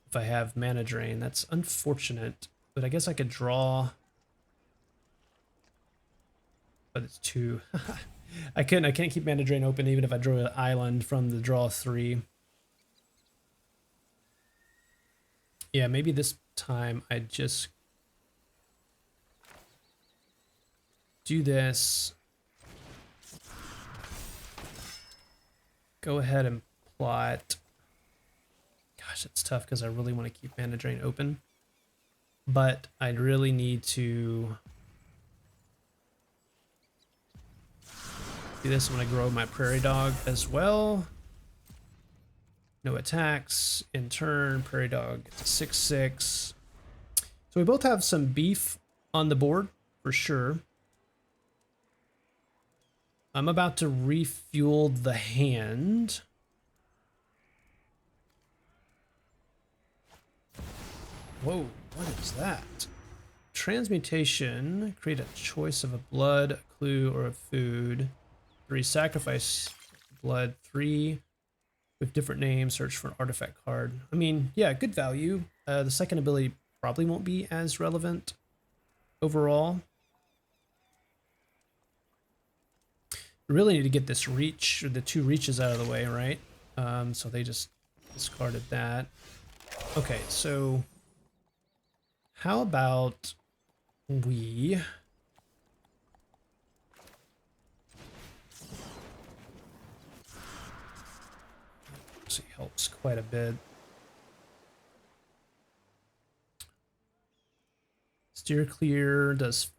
If I have mana drain, that's unfortunate, but I guess I could draw, but it's 2. I can't keep mana drain open even if I draw an island from the draw 3. Yeah, maybe this time I just do this. Go ahead and plot. Gosh, it's tough because I really want to keep mana drain open, but I really need to do this when I grow my prairie dog as well. No attacks. In turn, prairie dog gets a 6/6. So we both have some beef on the board for sure. I'm about to refuel the hand. Whoa, what is that? Transmutation. Create a choice of a blood, a clue, or a food. 3 sacrifice blood. 3 with different names. Search for an artifact card. I mean, yeah, good value. The second ability probably won't be as relevant overall. We really need to get this reach, or the 2 reaches out of the way, right? So they just discarded that. Okay, so how about we see, helps quite a bit. Steer clear does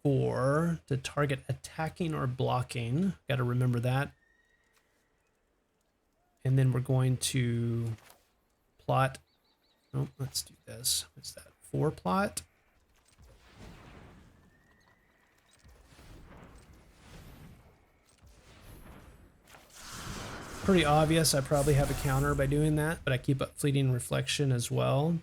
4 to target attacking or blocking. Got to remember that. And then we're going to plot. Oh, let's do this. What's that? 4 plot. Pretty obvious. I probably have a counter by doing that, but I keep up fleeting reflection as well.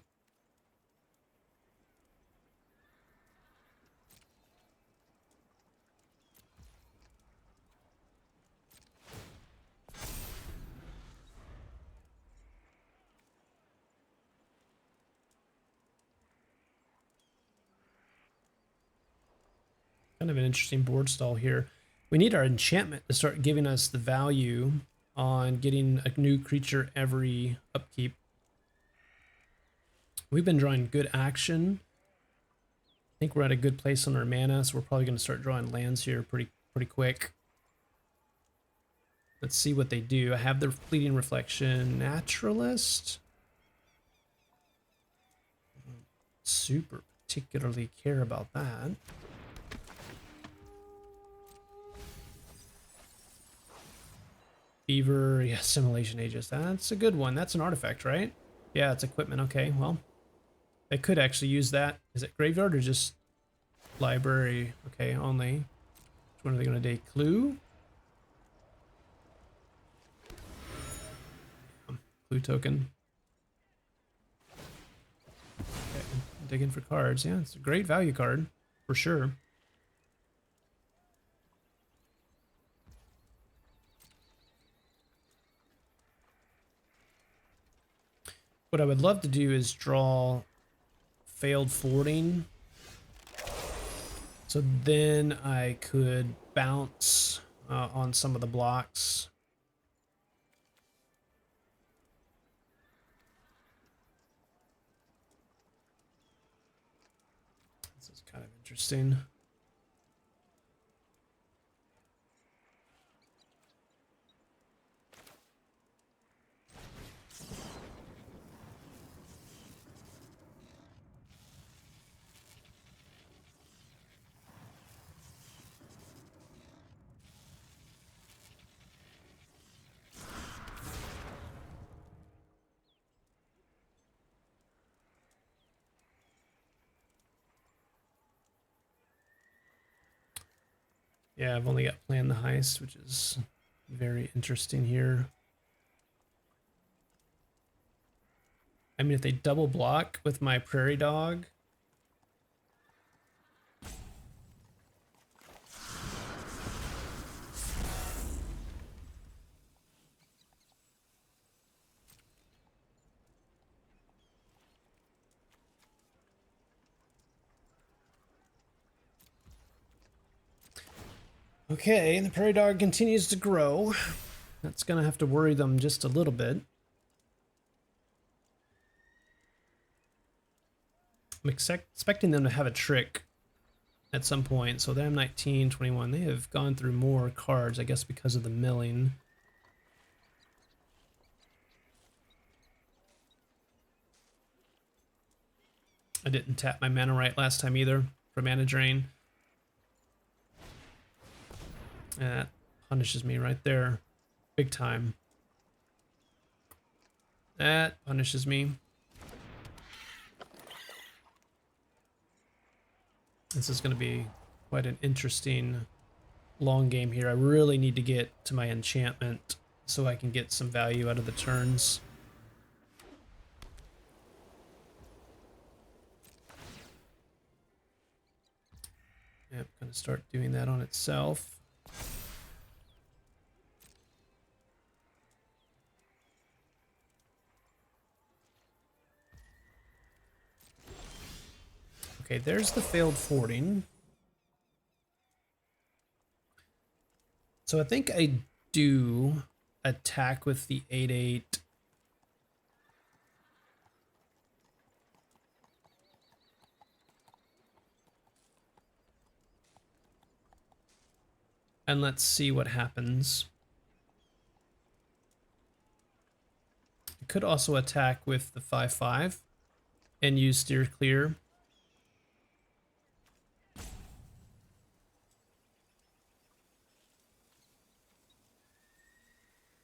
Kind of an interesting board stall here. We need our enchantment to start giving us the value on getting a new creature every upkeep. We've been drawing good action. I think we're at a good place on our mana, so we're probably going to start drawing lands here pretty quick. Let's see what they do. I have their fleeting reflection. Naturalist. Super particularly care about that. Beaver, yeah, Assimilation Aegis. That's a good one. That's an artifact, right? Yeah, it's equipment. Okay, well, I could actually use that. Is it graveyard or just library? Okay, only. Which one are they going to do? Clue? Clue token. Okay, digging for cards. Yeah, it's a great value card for sure. What I would love to do is draw failed forwarding. So then I could bounce on some of the blocks. This is kind of interesting. Yeah, I've only got Plan the Heist, which is very interesting here. I mean, if they double block with my Prairie Dog. Okay, the Prairie Dog continues to grow. That's going to have to worry them just a little bit. I'm expecting them to have a trick at some point. So them 19, 21, they have gone through more cards, I guess because of the milling. I didn't tap my mana right last time either for mana drain. And that punishes me right there. Big time. That punishes me. This is going to be quite an interesting long game here. I really need to get to my enchantment so I can get some value out of the turns. Yep, going to start doing that on itself. Okay, there's the failed fording. So I think I do attack with the 8/8. And let's see what happens. I could also attack with the 5/5 and use steer clear.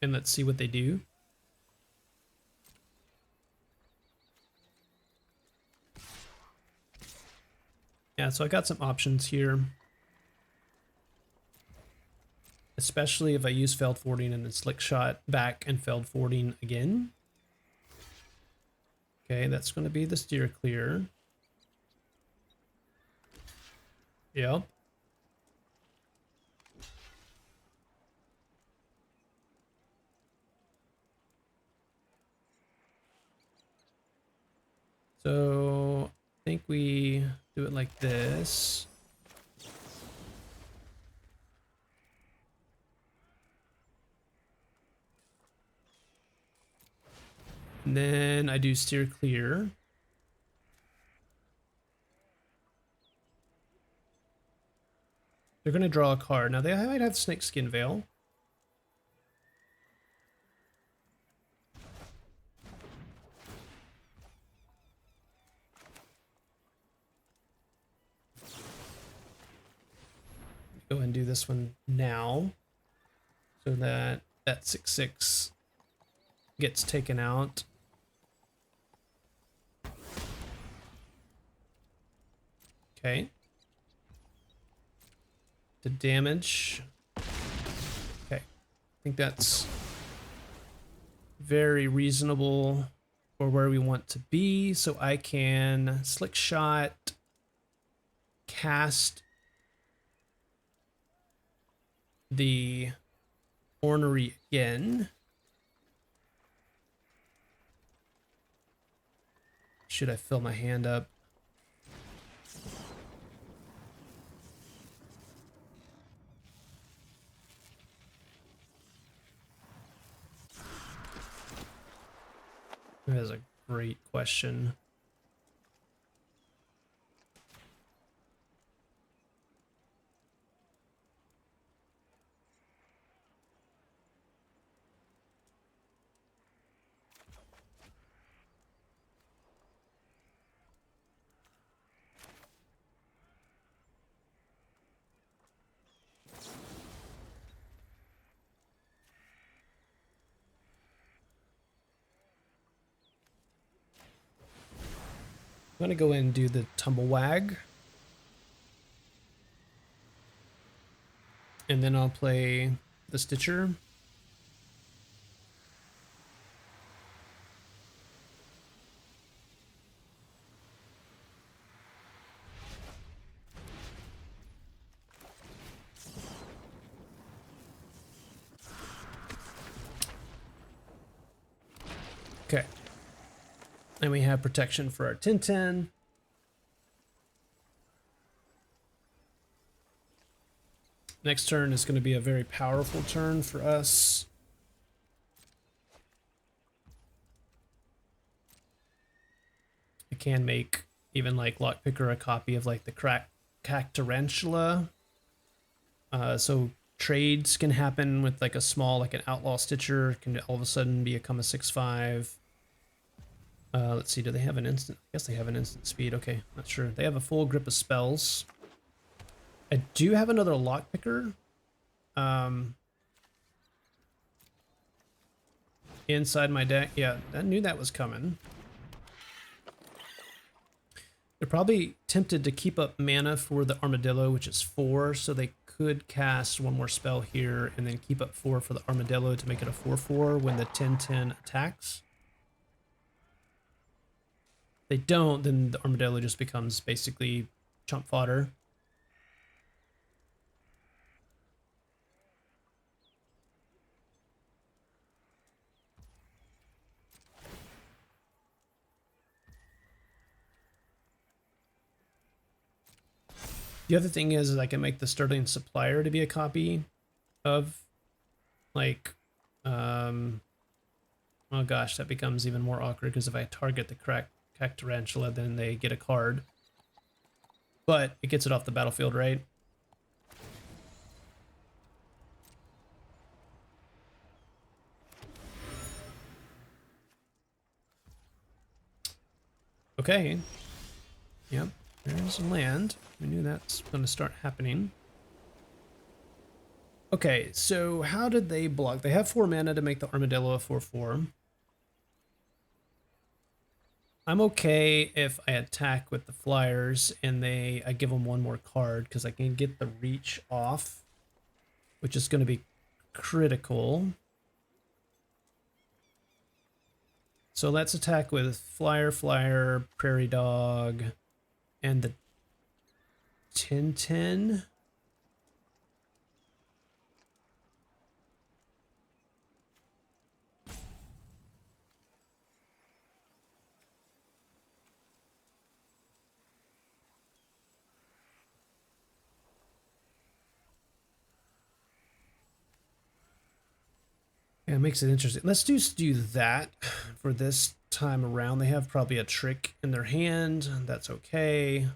And let's see what they do. Yeah, so I got some options here. Especially if I use failed fording and then slick shot back and failed fording again. Okay, that's going to be the steer clear. Yep. So I think we do it like this. And then I do steer clear. They're going to draw a card. Now they might have Snakeskin Veil. Go ahead and do this one now. So that 6/6 gets taken out. Okay. To damage. Okay. I think that's very reasonable for where we want to be. So I can slick shot, cast the ornery again. Should I fill my hand up? That is a great question. I'm gonna go in and do the tumble wag. and then I'll play the Stitcher. Okay. And we have protection for our 10-10. Next turn is going to be a very powerful turn for us. I can make even like Lockpicker a copy of like the Cack Tarantula. So trades can happen with like a small, like an Outlaw Stitcher can all of a sudden become a 6/5. Let's see, do they have an instant? I guess they have an instant speed. Okay, not sure. They have a full grip of spells. I do have another Lockpicker. Inside my deck. Yeah, I knew that was coming. They're probably tempted to keep up mana for the Armadillo, which is 4, so they could cast one more spell here and then keep up 4 for the Armadillo to make it a 4/4 when the 10-10 attacks. If they don't, then the Armadillo just becomes basically chump fodder. The other thing is I can make the Sterling Supplier to be a copy of, like, oh gosh, that becomes even more awkward because if I target the Cack Tarantula, then they get a card. But it gets it off the battlefield, right? Okay. Yep, there's land. We knew that's going to start happening. Okay, so how did they block? They have 4 mana to make the Armadillo a 4/4. I'm okay if I attack with the Flyers and I give them one more card because I can get the reach off, which is going to be critical. So let's attack with Flyer, Prairie Dog, and the 10-10. Yeah, it makes it interesting. Let's just do that for this time around. They have probably a trick in their hand. That's okay.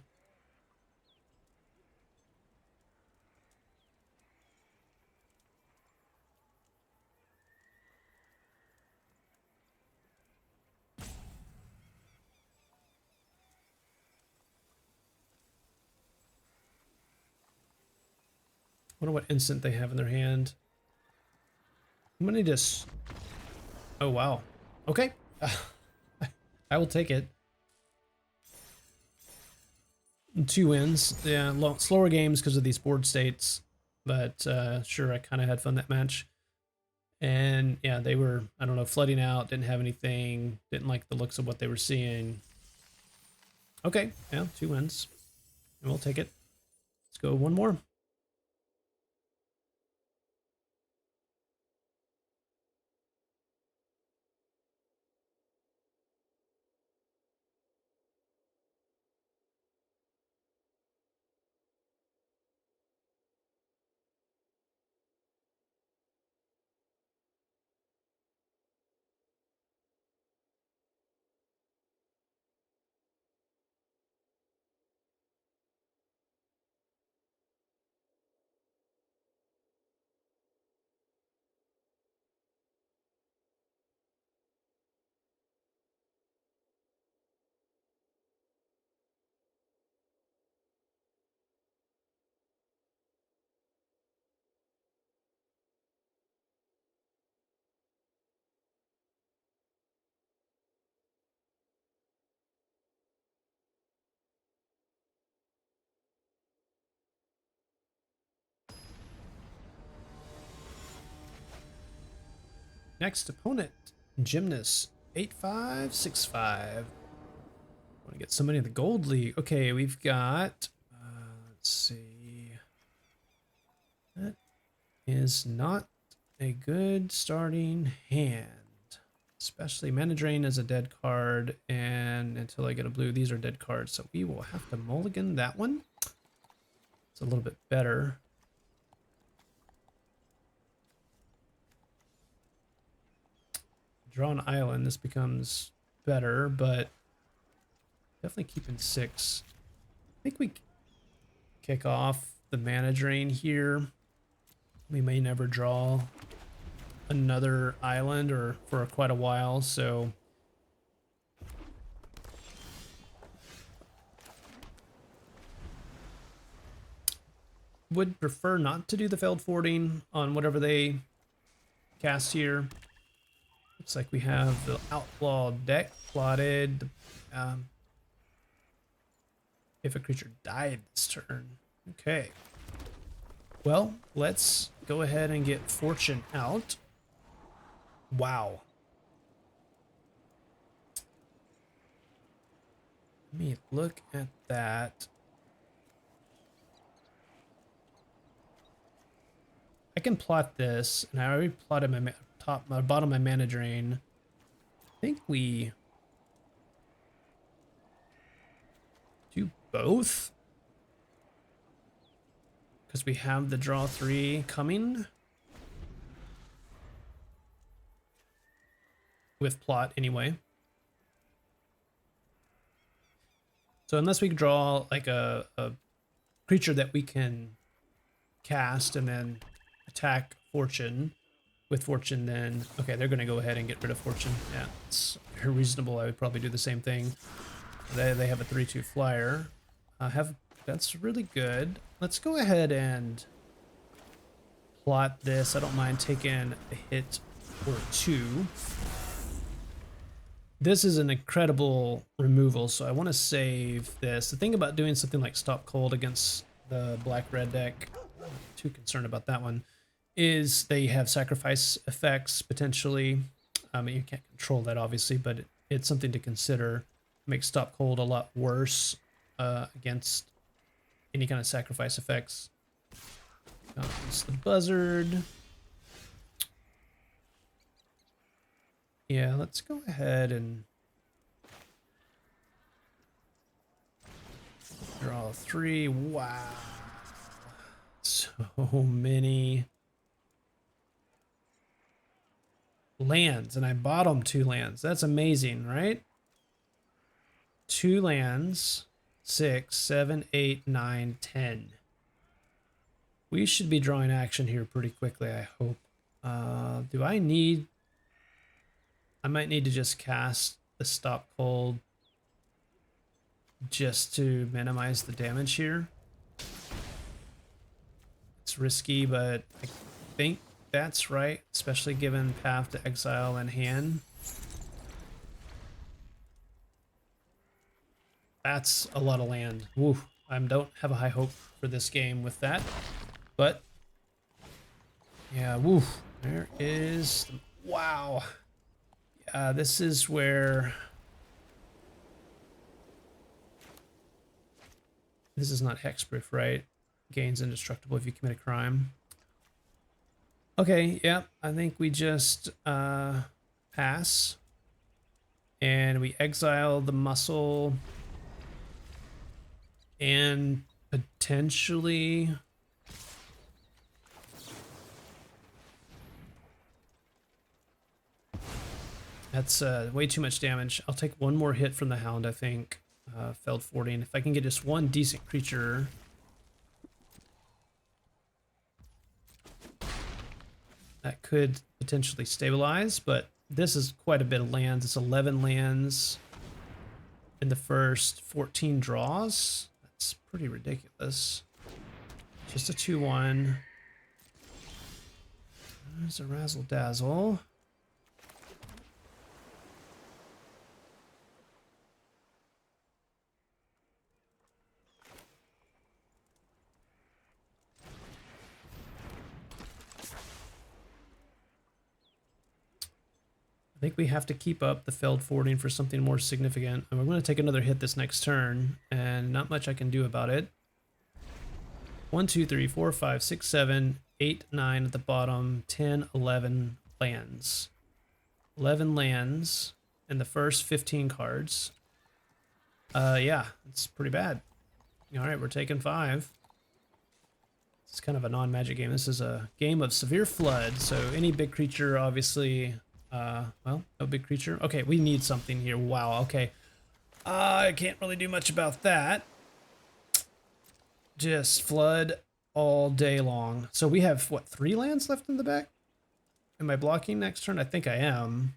Wonder what instant they have in their hand. I'm gonna just... Oh, wow. Okay. I will take it. 2 wins. Yeah, slower games because of these board states. But sure, I kind of had fun that match. And yeah, they were, I don't know, flooding out, didn't have anything, didn't like the looks of what they were seeing. Okay, yeah, 2 wins. And we'll take it. Let's go one more. Next opponent, Gymnast 8565. Want to get somebody in the gold league. Okay, we've got, let's see. That is not a good starting hand. Especially Mana Drain is a dead card, and until I get a blue, these are dead cards. So we will have to mulligan that one. It's a little bit better. Draw an island, this becomes better, but definitely keeping 6. I think we kick off the Mana Drain here. We may never draw another island or for quite a while, so would prefer not to do the failed forwarding on whatever they cast here. Looks like we have the Outlaw deck plotted. If a creature died this turn. Okay. Well, let's go ahead and get Fortune out. Wow. Let me look at that. I can plot this, and I already plotted my bottom of my Mana Drain. I think we do both, because we have the draw 3 coming with plot anyway. So unless we draw like a creature that we can cast and then attack Fortune with Fortune, then okay, they're gonna go ahead and get rid of Fortune. Yeah, it's very reasonable. I would probably do the same thing. They have a 3/2 flyer. That's really good. Let's go ahead and plot this. I don't mind taking a hit or 2. This is an incredible removal, so I want to save this. The thing about doing something like Stop Cold against the black-red deck, I'm not too concerned about that one, is they have sacrifice effects potentially. You can't control that obviously, but it's something to consider. Makes Stop Cold a lot worse against any kind of sacrifice effects. It's the Buzzard. Yeah, let's go ahead and draw 3. Wow. So many lands, and I bottom 2 lands. That's amazing, right? 2 lands, 6, 7, 8, 9, 10. We should be drawing action here pretty quickly, I hope. Do I need... I might need to just cast the Stop Cold just to minimize the damage here. It's risky, but I think that's right, especially given Path to Exile in hand. That's a lot of land. Woo. I don't have a high hope for this game with that, but yeah, woo. There is... Wow. This is where... This is not hexproof, right? Gains indestructible if you commit a crime. Okay, yeah, I think we just pass. And we exile the muscle. And potentially... That's way too much damage. I'll take one more hit from the Hound, I think. Failed 14. If I can get just one decent creature... That could potentially stabilize, but this is quite a bit of lands. It's 11 lands in the first 14 draws. That's pretty ridiculous. Just a 2/1. There's a Razzle Dazzle. think we have to keep up the failed forwarding for something more significant. And we're going to take another hit this next turn, and not much I can do about it. 1, 2, 3, 4, 5, 6, 7, 8, 9 at the bottom, 10, 11 lands. 11 lands in the first 15 cards. Yeah, it's pretty bad. All right, we're taking 5. It's kind of a non-magic game. This is a game of severe flood, so any big creature, obviously, well, no big creature. Okay, we need something here. Wow, okay. I can't really do much about that. Just flood all day long. So we have, what, 3 lands left in the deck? Am I blocking next turn? I think I am.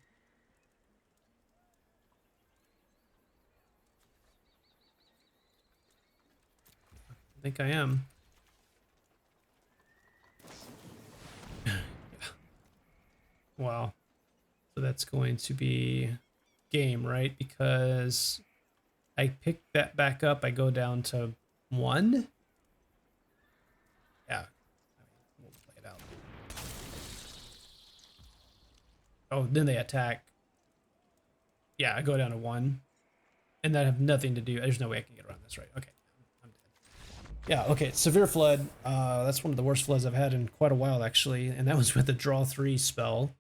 I think I am. Yeah. Wow. So that's going to be game, right? Because I pick that back up, I go down to 1. Yeah. We'll play it out. Oh, then they attack. Yeah, I go down to 1. And that have nothing to do. There's no way I can get around this, right? Okay. I'm dead. Yeah, okay. Severe Flood. That's one of the worst floods I've had in quite a while, actually. And that was with the draw 3 spell.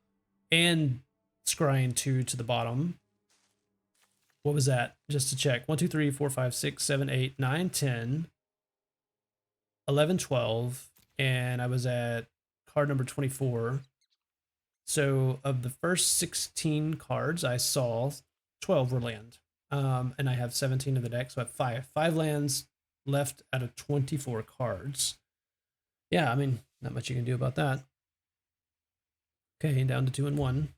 And scrying 2 to the bottom. What was that? Just to check. 1, 2, 3, 4, 5, 6, 7, 8, 9, 10, 11, 12. And I was at card number 24. So of the first 16 cards I saw, 12 were land. And I have 17 in the deck, so I have 5 lands left out of 24 cards. Yeah, I mean, not much you can do about that. Okay, down to 2 and 1.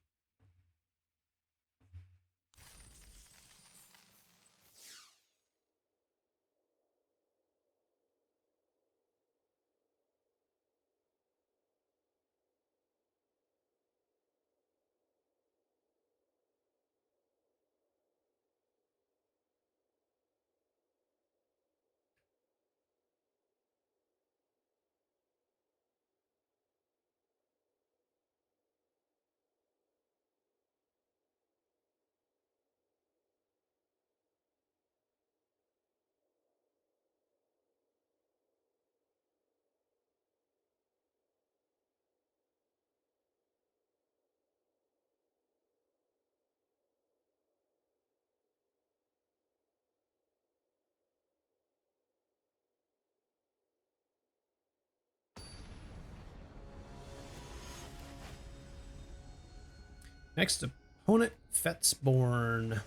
Next opponent, Fetsborn.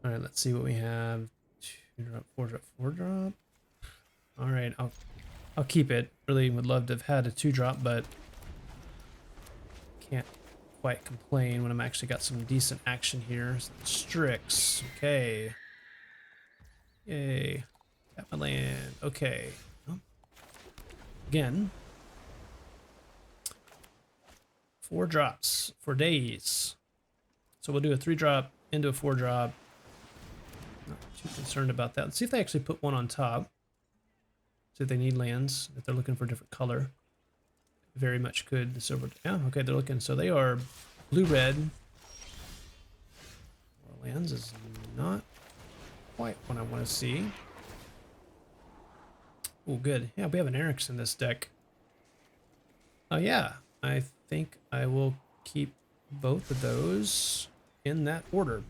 All right, let's see what we have. 2 drop, 4 drop, 4 drop. All right, I'll keep it. Really would love to have had a 2 drop, but can't quite complain when I'm actually got some decent action here. Strix, okay. Yay. Tap my land. Okay. Oh. Again. 4 drops for days. So we'll do a 3 drop into a 4 drop. Not too concerned about that. Let's see if they actually put one on top. See if they need lands, if they're looking for a different color. Very much could. The silver. Yeah, okay, they're looking. So they are blue-red. 4 lands is not quite what I want to see. Oh, good. Yeah, we have an Eric's in this deck. Oh, yeah. I think I will keep both of those in that order.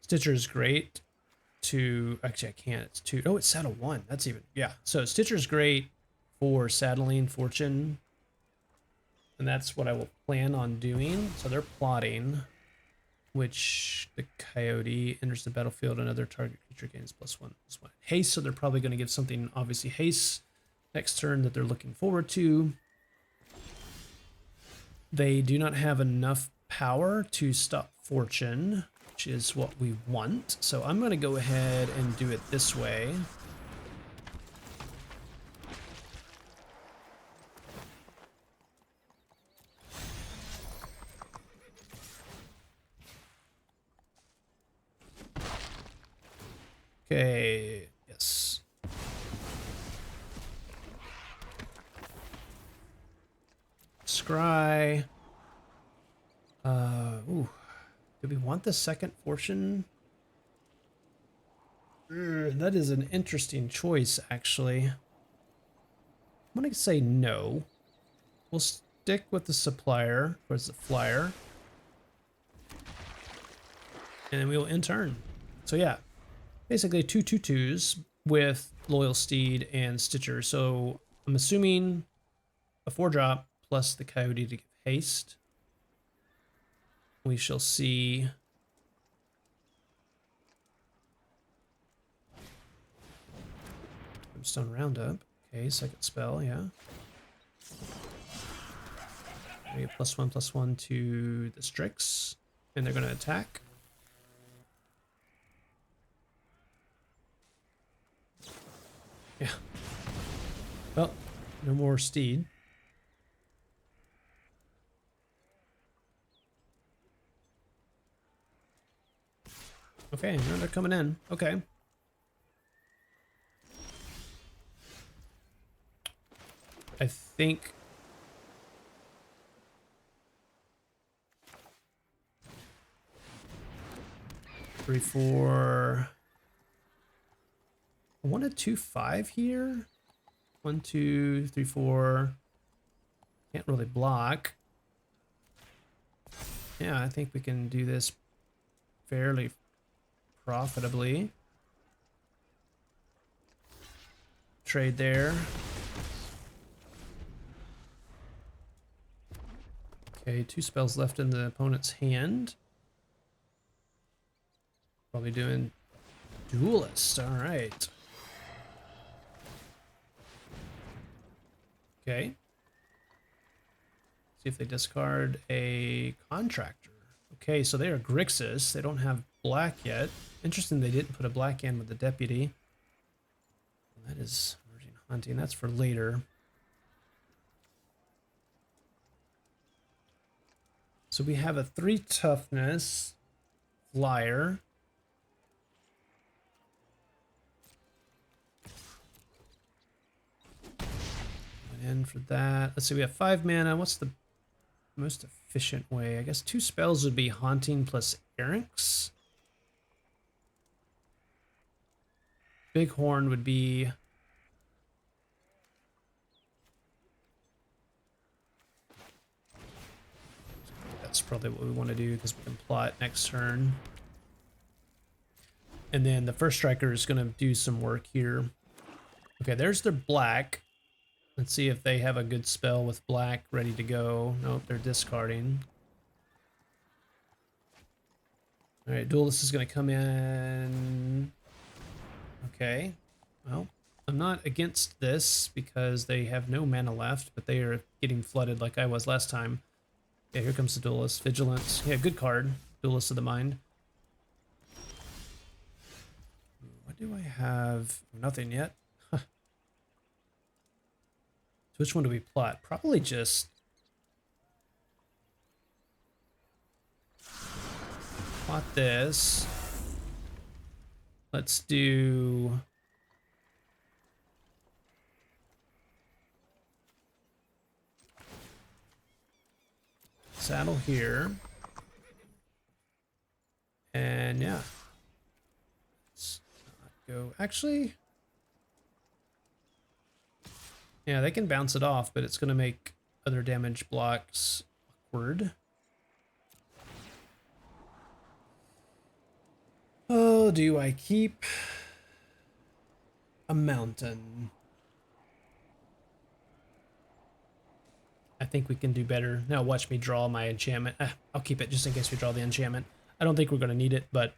Stitcher is great to, actually I can't, it's 2. Oh, it's saddle 1. That's even, yeah. So Stitcher's great for saddling Fortune. And that's what I will plan on doing. So they're plotting, which the Coyote enters the battlefield, another target creature gains +1/+1 haste. So they're probably going to give something, obviously haste, next turn that they're looking forward to. They do not have enough power to stop Fortune, which is what we want. So I'm going to go ahead and do it this way. Okay, yes. Scry. Ooh. Do we want the second fortune? That is an interesting choice, actually. I'm gonna say no. We'll stick with the supplier, or the flyer. And then we will end turn. So yeah, basically 2/2/2s with Loyal Steed and Stitcher. So I'm assuming a 4-drop plus the Coyote to give haste. We shall see. Brimstone Roundup. Okay, second spell, yeah. We get +1/+1 to the Strix, and they're going to attack. Yeah. Well, no more Steed. Okay, no, they're coming in. Okay. I think 3, 4. I want a 2/5 here. 1, 2, 3, 4. Can't really block. Yeah, I think we can do this fairly profitably. Trade there. Okay, 2 spells left in the opponent's hand. Probably doing Duelist. All right. Okay. See if they discard a Contractor. Okay, so they are Grixis. They don't have black yet. Interesting they didn't put a black in with the Deputy. That is Emerging Hunting. That's for later. So we have a 3 toughness flyer. Went in for that. Let's see, we have 5 mana. What's the most efficient way? I guess 2 spells would be Haunting plus Erranx. Bighorn would be... That's probably what we want to do because we can plot next turn. And then the first striker is going to do some work here. Okay, there's their black. Let's see if they have a good spell with black ready to go. Nope, they're discarding. All right, Duelist is going to come in. Okay, well, I'm not against this because they have no mana left, but they are getting flooded like I was last time. Yeah, here comes the Duelist. Vigilance. Yeah, good card. Duelist of the Mind. What do I have? Nothing yet. Huh. So which one do we plot? Probably just... plot this. Let's do... saddle here. And yeah. Let's not go... Actually... yeah, they can bounce it off, but it's going to make other damage blocks awkward. Oh, do I keep a mountain? I think we can do better. Now watch me draw my enchantment. I'll keep it just in case we draw the enchantment. I don't think we're going to need it, but...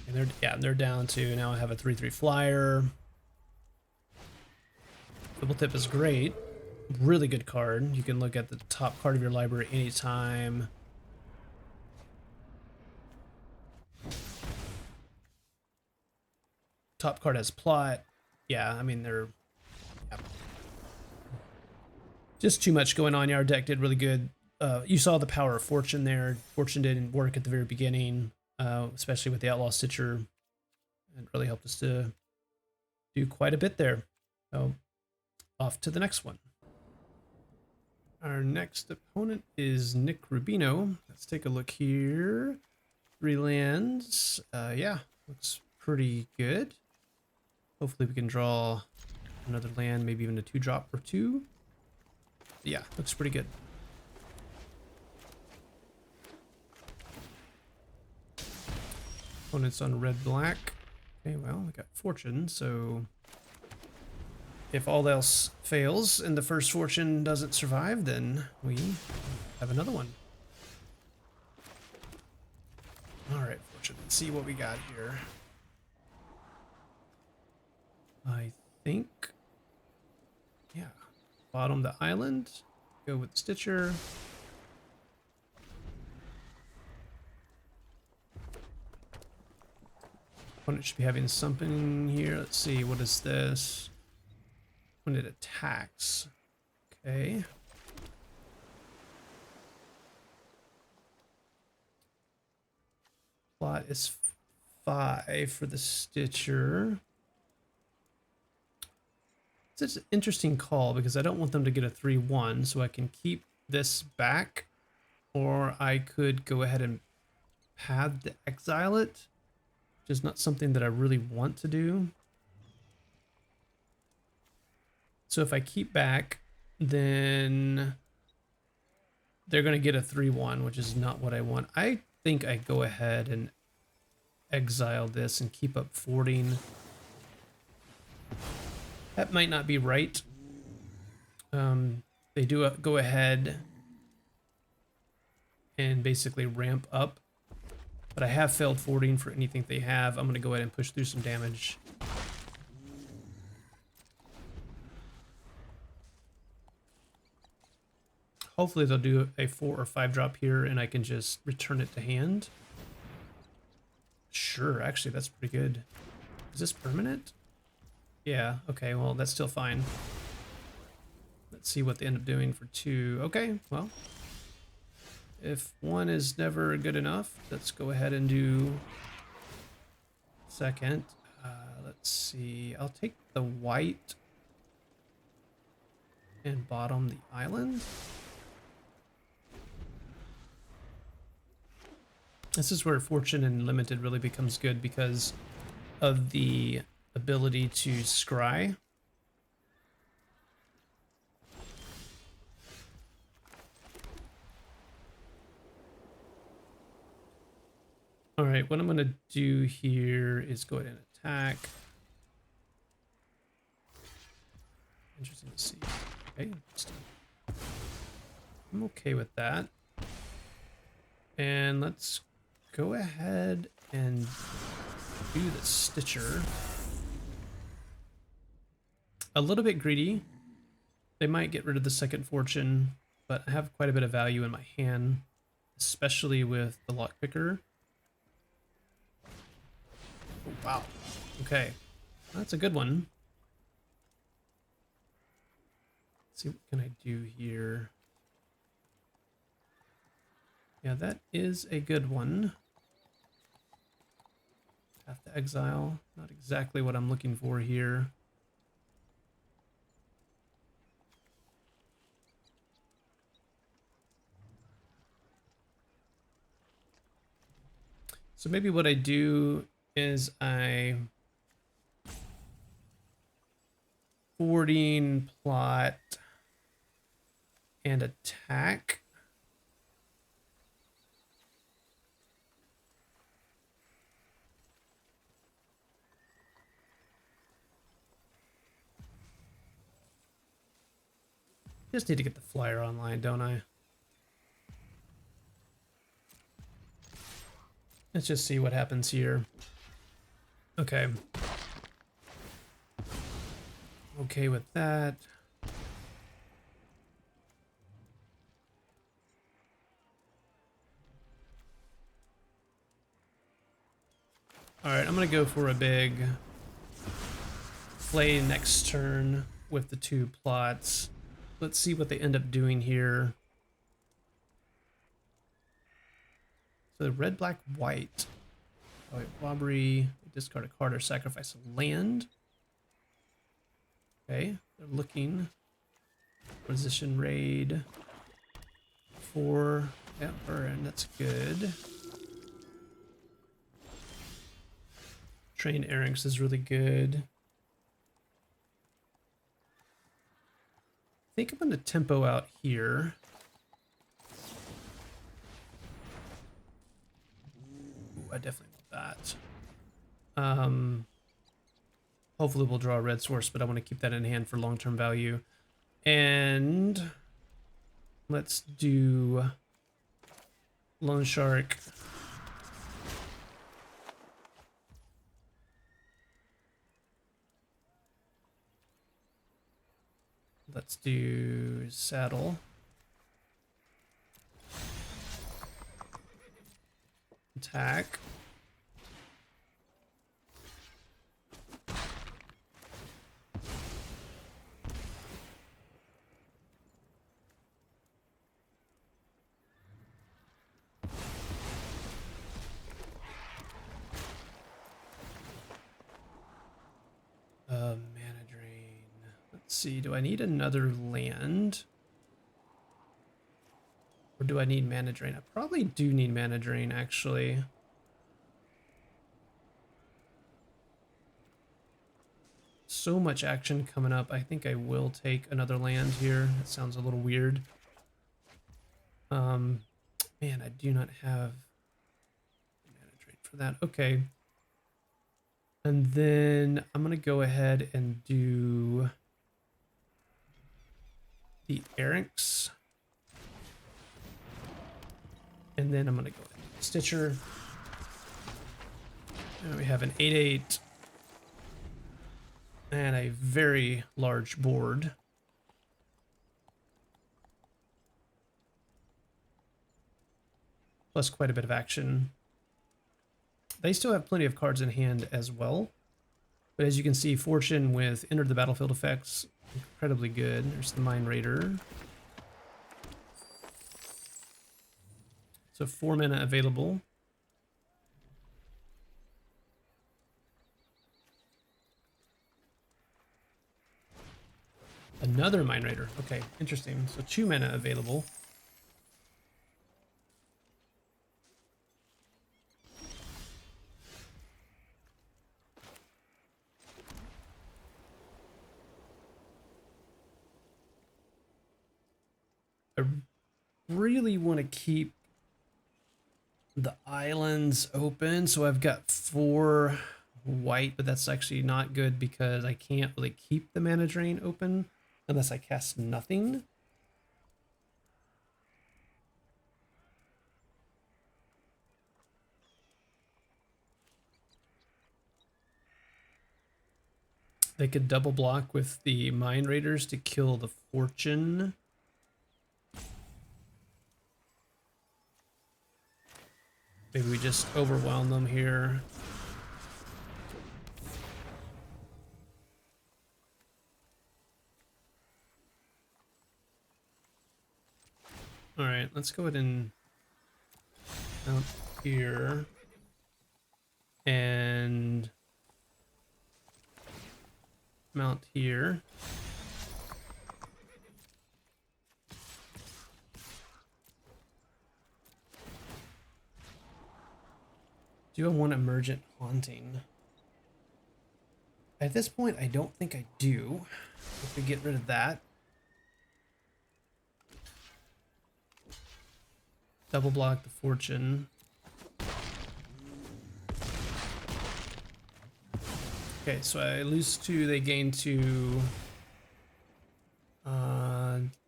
and they're down to... now I have a 3/3 flyer. Double Tip is great. Really good card. You can look at the top card of your library anytime. Top card has plot. Yeah, I mean, they're... yeah. Just too much going on. Yeah, our deck did really good. You saw the power of Fortune there. Fortune didn't work at the very beginning. especially with the Outlaw Stitcher. It really helped us to do quite a bit there. So off to the next one. Our next opponent is Nick Rubino. Let's take a look here. 3 lands. Yeah, looks pretty good. Hopefully we can draw another land, maybe even a 2-drop or 2. Yeah, looks pretty good. Opponent's on red-black. Okay, well, I got Fortune, so if all else fails and the first Fortune doesn't survive, then we have another one. Alright, Fortune, let's see what we got here. I think, yeah, bottom the island, go with Stitcher. Opponent should be having something here. Let's see, what is this? When it attacks. Okay. Plot is 5 for the Stitcher. It's an interesting call because I don't want them to get a 3-1, so I can keep this back, or I could go ahead and pad to exile it, which is not something that I really want to do. So if I keep back, then they're going to get a 3-1, which is not what I want. I think I go ahead and exile this and keep up 40. That might not be right. They do go ahead and basically ramp up, but I have failed 40 for anything they have. I'm going to go ahead and push through some damage. Hopefully they'll do a 4 or 5 drop here and I can just return it to hand. Sure, actually that's pretty good. Is this permanent? Yeah, okay, well that's still fine. Let's see what they end up doing for 2. Okay, well, if 1 is never good enough, let's go ahead and do second. Let's see, I'll take the white and bottom the island. This is where Fortune and Limited really becomes good because of the ability to scry. All right, what I'm going to do here is go ahead and attack. Interesting to see. Okay, I'm okay with that. And let's go ahead and do the Stitcher. A little bit greedy. They might get rid of the second Fortune, but I have quite a bit of value in my hand, especially with the lockpicker. Oh, wow. Okay. That's a good one. Let's see, what can I do here? Yeah, that is a good one. Have to exile. Not exactly what I'm looking for here. So maybe what I do is I 14 plot and attack. Just need to get the flyer online, don't I? Let's just see what happens here. Okay. Okay with that. All right, I'm gonna go for a big play next turn with the 2 plots. Let's see what they end up doing here. So red, black, white. Oh, wait, robbery, discard a card or sacrifice a land. Okay, they're looking. Position raid. 4. Yeah, burn, that's good. Train Erranks is really good. I think I'm going to tempo out here. Ooh, I definitely want that. Hopefully we'll draw a red source, but I want to keep that in hand for long-term value. And let's do Loan Shark. Let's do Saddle. Attack. Mana drain. Let's see, do I need another land? Or do I need mana drain? I probably do need mana drain, actually. So much action coming up. I think I will take another land here. That sounds a little weird. Man, I do not have mana drain for that. Okay. And then I'm going to go ahead and do the Erranks. And then I'm going to go ahead and Stitcher. And we have an 8/8 and a very large board. Plus quite a bit of action. They still have plenty of cards in hand as well. But as you can see, Fortune with Enter the Battlefield effects, incredibly good. There's the Mind Raider. So 4 mana available. Another Mind Raider. Okay, interesting. So 2 mana available. I really want to keep the islands open, so I've got 4 white, but that's actually not good because I can't really keep the mana drain open unless I cast nothing. They could double block with the Mind Raiders to kill the Fortune. Maybe we just overwhelm them here. All right, let's go ahead and mount here. And mount here. Do I want Emergent Haunting? At this point, I don't think I do. If we get rid of that. Double block the Fortune. Okay, so I lose 2, they gain 2.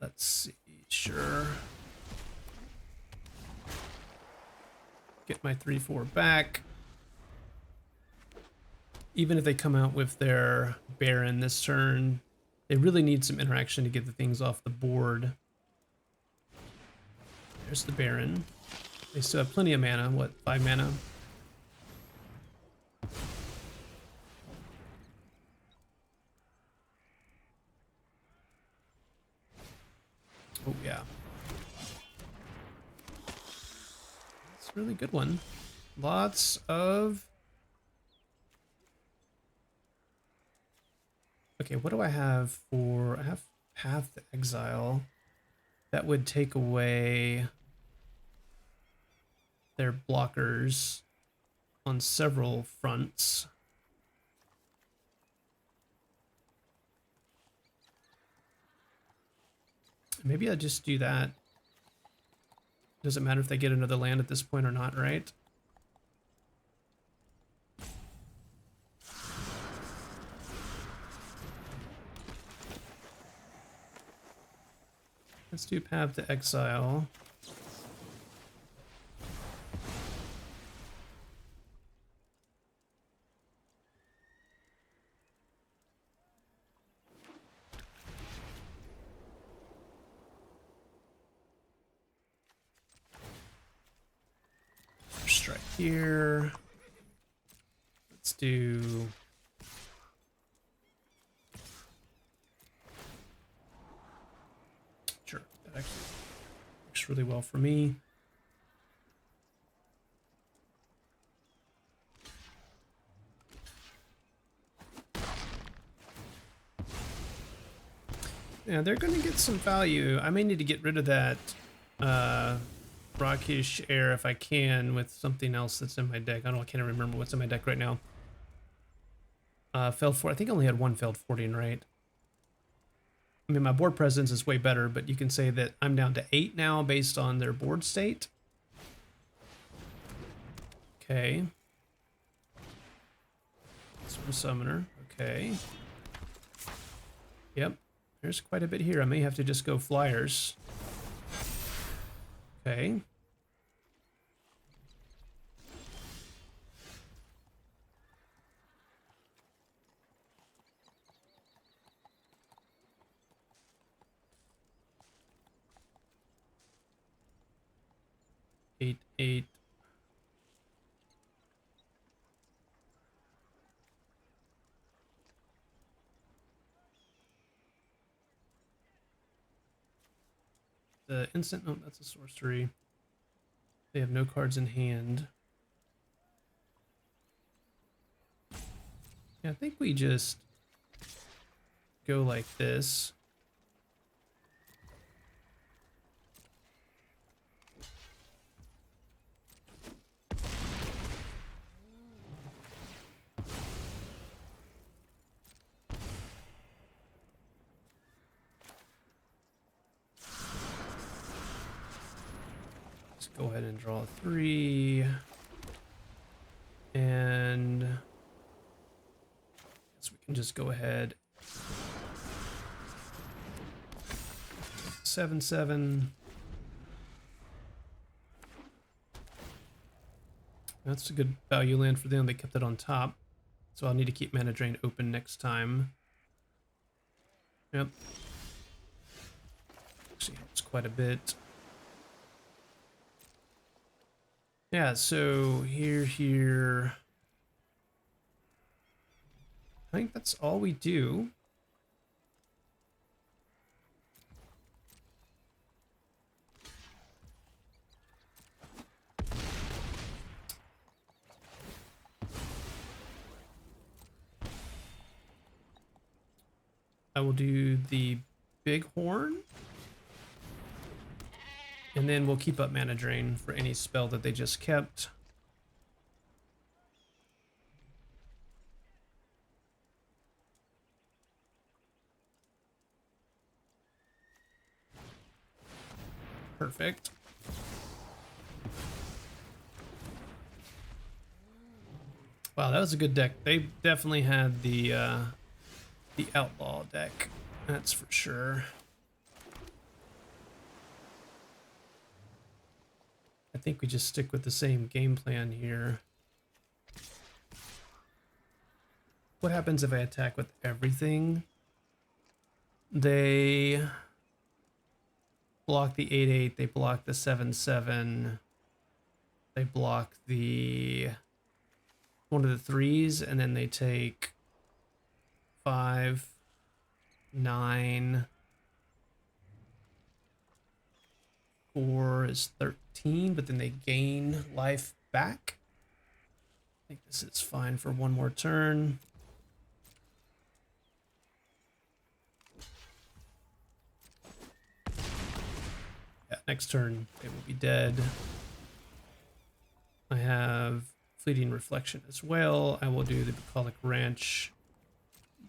Let's see, sure. Get my 3/4 back. Even if they come out with their Baron this turn, they really need some interaction to get the things off the board. There's the Baron. They still have plenty of mana. What, 5 mana? Oh, yeah. It's a really good one. Lots of Okay, what do I have for... I have Path to Exile. That would take away their blockers on several fronts. Maybe I just do that. Doesn't matter if they get another land at this point or not, right? Let's do Path to Exile. Strike here. Let's do... Sure, that actually works really well for me. Yeah, they're going to get some value. I may need to get rid of that Brackish Air if I can with something else that's in my deck. I can't remember what's in my deck right now. Failed 4. I think I only had one failed 14, right? I mean, my board presence is way better, but you can say that I'm down to 8 now based on their board state. Okay. Sword Summoner. Okay. Yep. There's quite a bit here. I may have to just go flyers. Okay. Eight. The instant, oh, that's a sorcery. They have no cards in hand. Yeah, I think we just go like this. Let's go ahead and draw 3. And I guess we can just go ahead. 7/7. That's a good value land for them. They kept it on top. So I'll need to keep Mana Drain open next time. Yep. Actually helps quite a bit. Yeah, so here. I think that's all we do. I will do the big horn. And then we'll keep up Mana Drain for any spell that they just kept. Perfect. Wow, that was a good deck. They definitely had the Outlaw deck. That's for sure. I think we just stick with the same game plan here. What happens if I attack with everything? They block the 8/8, they block the 7/7, they block the one of the 3s, and then they take 5, 9, 4 is 13, but then they gain life back. I think this is fine for one more turn. next turn they will be dead. I have Fleeting Reflection as well. I will do the Bucolic Ranch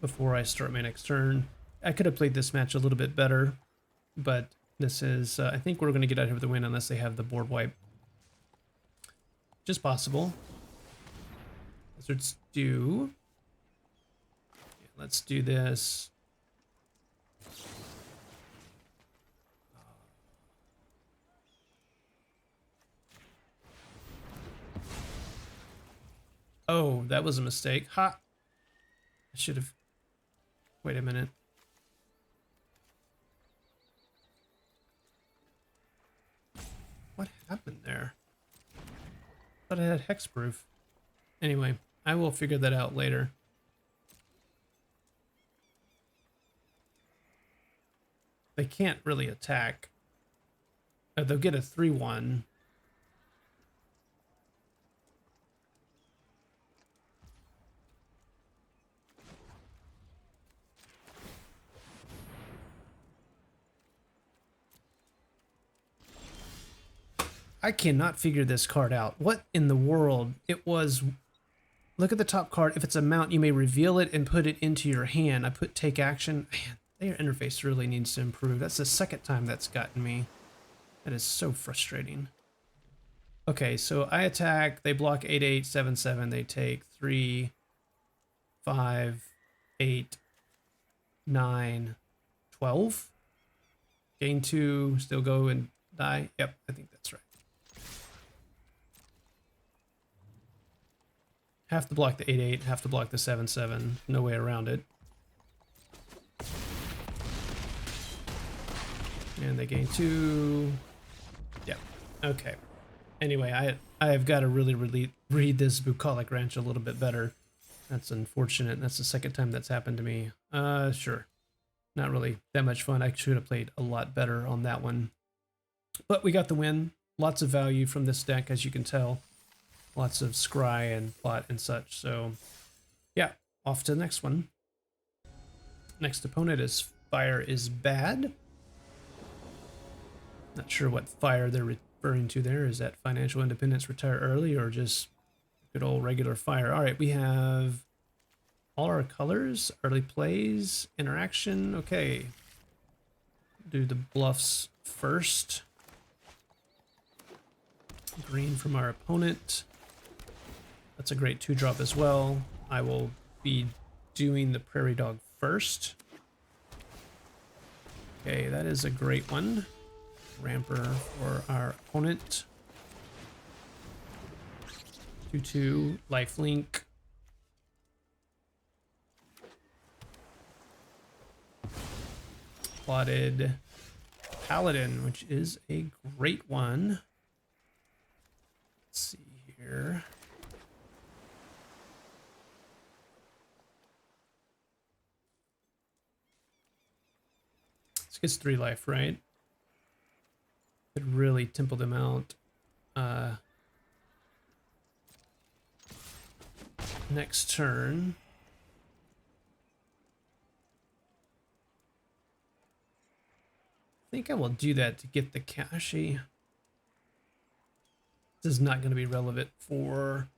before I start my next turn. I could have played this match a little bit better, but this is, I think we're going to get out here with the win unless they have the board wipe. Just possible. Lizards do. Yeah, let's do this. Oh, that was a mistake. Ha! I should have... Wait a minute. What happened there? I thought I had hexproof. Anyway, I will figure that out later. They can't really attack. They'll get a 3-1. I cannot figure this card out. What in the world? It was... Look at the top card. If it's a mount, you may reveal it and put it into your hand. I put take action. Man, their interface really needs to improve. That's the second time that's gotten me. That is so frustrating. Okay, so I attack. They block 8/8, 7/7. They take 3, 5, 8, 9, 12. Gain 2. Still go and die. Yep, I think that's right. Have to block the 8/8, have to block the 7/7. No way around it. And they gain 2. Yep. Okay. Anyway, I have got to really read this Bucolic Ranch a little bit better. That's unfortunate. That's the second time that's happened to me. Sure. Not really that much fun. I should have played a lot better on that one. But we got the win. Lots of value from this deck, as you can tell. Lots of scry and plot and such. So, yeah, off to the next one. Next opponent is Fire is Bad. Not sure what fire they're referring to there. Is that financial independence, retire early, or just good old regular fire? All right, we have all our colors, early plays, interaction. Okay. Do the bluffs first. Green from our opponent. That's a great 2-drop as well. I will be doing the Prairie Dog first. Okay, that is a great one. Ramper for our opponent. 2/2, lifelink. Plotted Paladin, which is a great one. Let's see here. This gets 3 life, right? Could really temple them out. Next turn. I think I will do that to get the Kashi. This is not going to be relevant for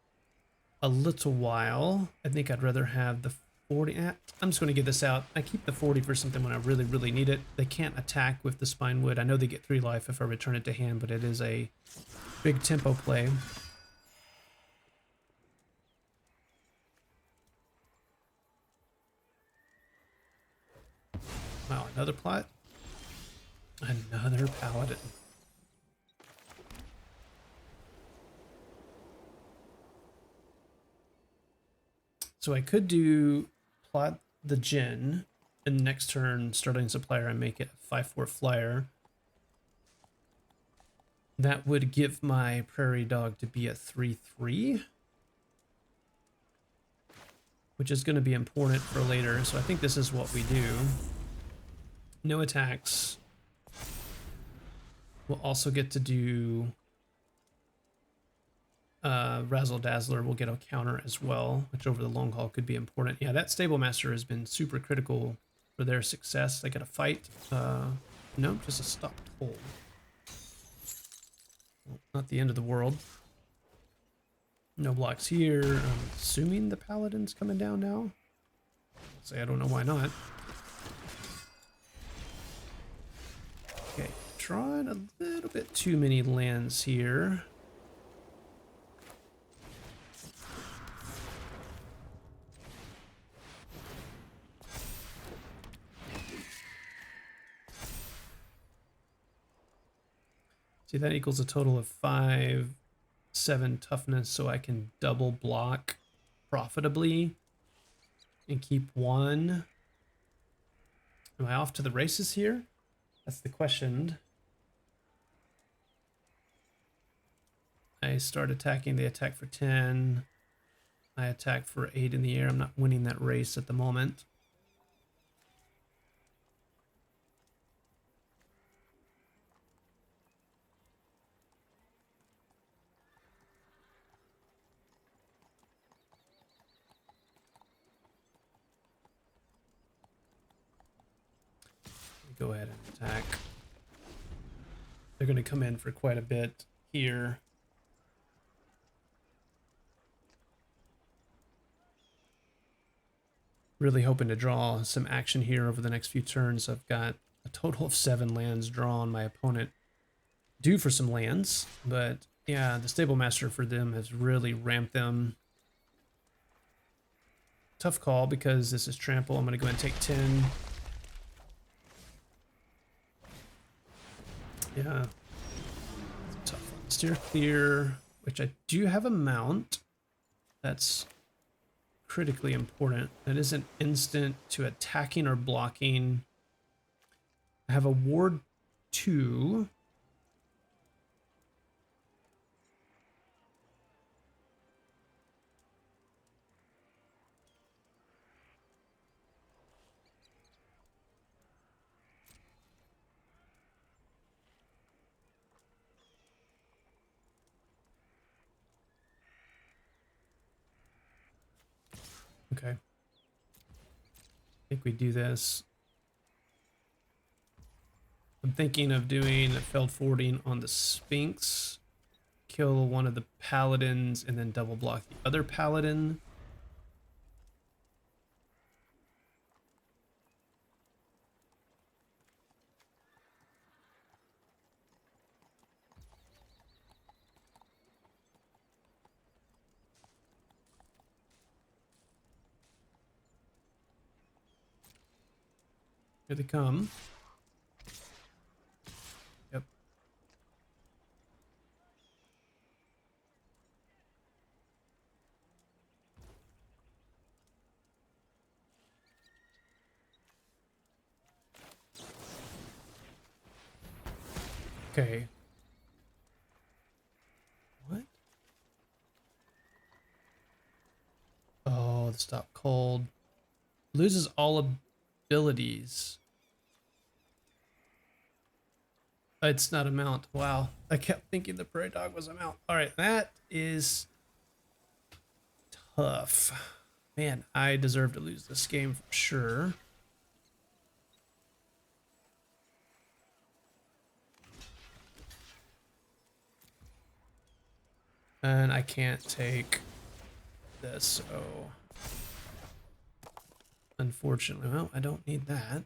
a little while. I think I'd rather have the 40. I'm just going to get this out. I keep the 40 for something when I really need it. They can't attack with the Spinewood. I know they get 3 life if I return it to hand, but it is a big tempo play. Wow, another plot? Another Paladin. So I could do plot the Djinn, and next turn, starting supplier, I make it a 5/4 flyer. That would give my Prairie Dog to be a 3/3, which is going to be important for later. So I think this is what we do. No attacks. We'll also get to do Razzle Dazzler. Will get a counter as well, which over the long haul could be important. Yeah, that Stable Master has been super critical for their success. They got a fight. No, just a stopped hold. Well, not the end of the world. No blocks here. I'm assuming the paladin's coming down now. Say I don't know why not. Okay, drawing a little bit too many lands here. See, that equals a total of 5, 7 toughness, so I can double block profitably and keep 1. Am I off to the races here? That's the question. I start attacking, they attack for 10. I attack for 8 in the air. I'm not winning that race at the moment. Go ahead and attack. They're going to come in for quite a bit here. Really hoping to draw some action here over the next few turns. I've got a total of 7 lands drawn. My opponent due for some lands, but yeah, the Stable Master for them has really ramped them. Tough call because this is trample. I'm going to go ahead and take 10. Yeah, it's a tough one. Steer clear, which I do have a mount. That's critically important. That isn't instant to attacking or blocking. I have a ward 2. Okay. I think we do this. I'm thinking of doing a feld forwarding on the Sphinx, kill one of the paladins, and then double block the other paladin. Here they come. Yep. Okay. What? Oh, the stop cold. Loses all abilities. It's not a mount. Wow. I kept thinking the prairie dog was a mount. All right, that is tough. Man, I deserve to lose this game for sure. And I can't take this, so unfortunately, well, I don't need that.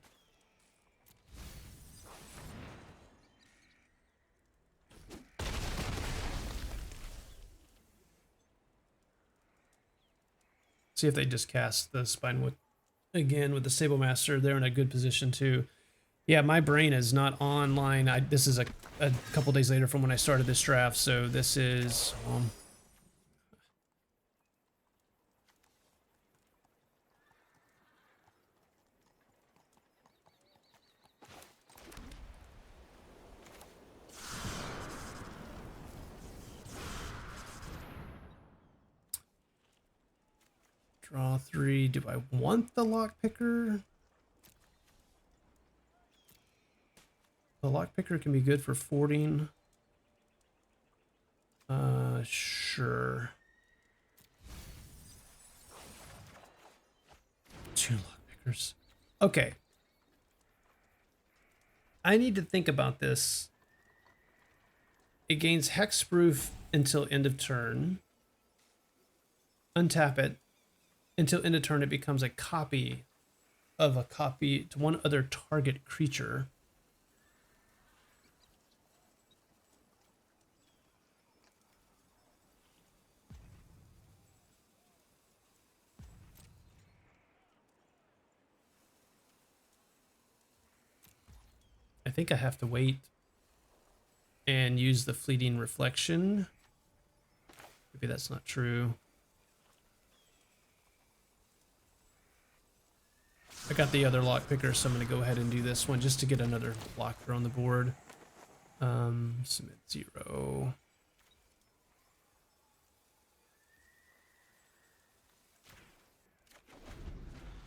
See if they just cast the Spinewood again with the Sable Master. They're in a good position too. Yeah, my brain is not online. This is a couple days later from when I started this draft, so this is draw 3. Do I want the lockpicker? The lockpicker can be good for fording. Sure. 2 lockpickers. Okay. I need to think about this It gains hexproof until end of turn. Untap it. Until end of turn, it becomes a copy of a copy to one other target creature. I think I have to wait and use the fleeting reflection. Maybe that's not true. I got the other lock picker, so I'm going to go ahead and do this one just to get another blocker on the board. Submit 0.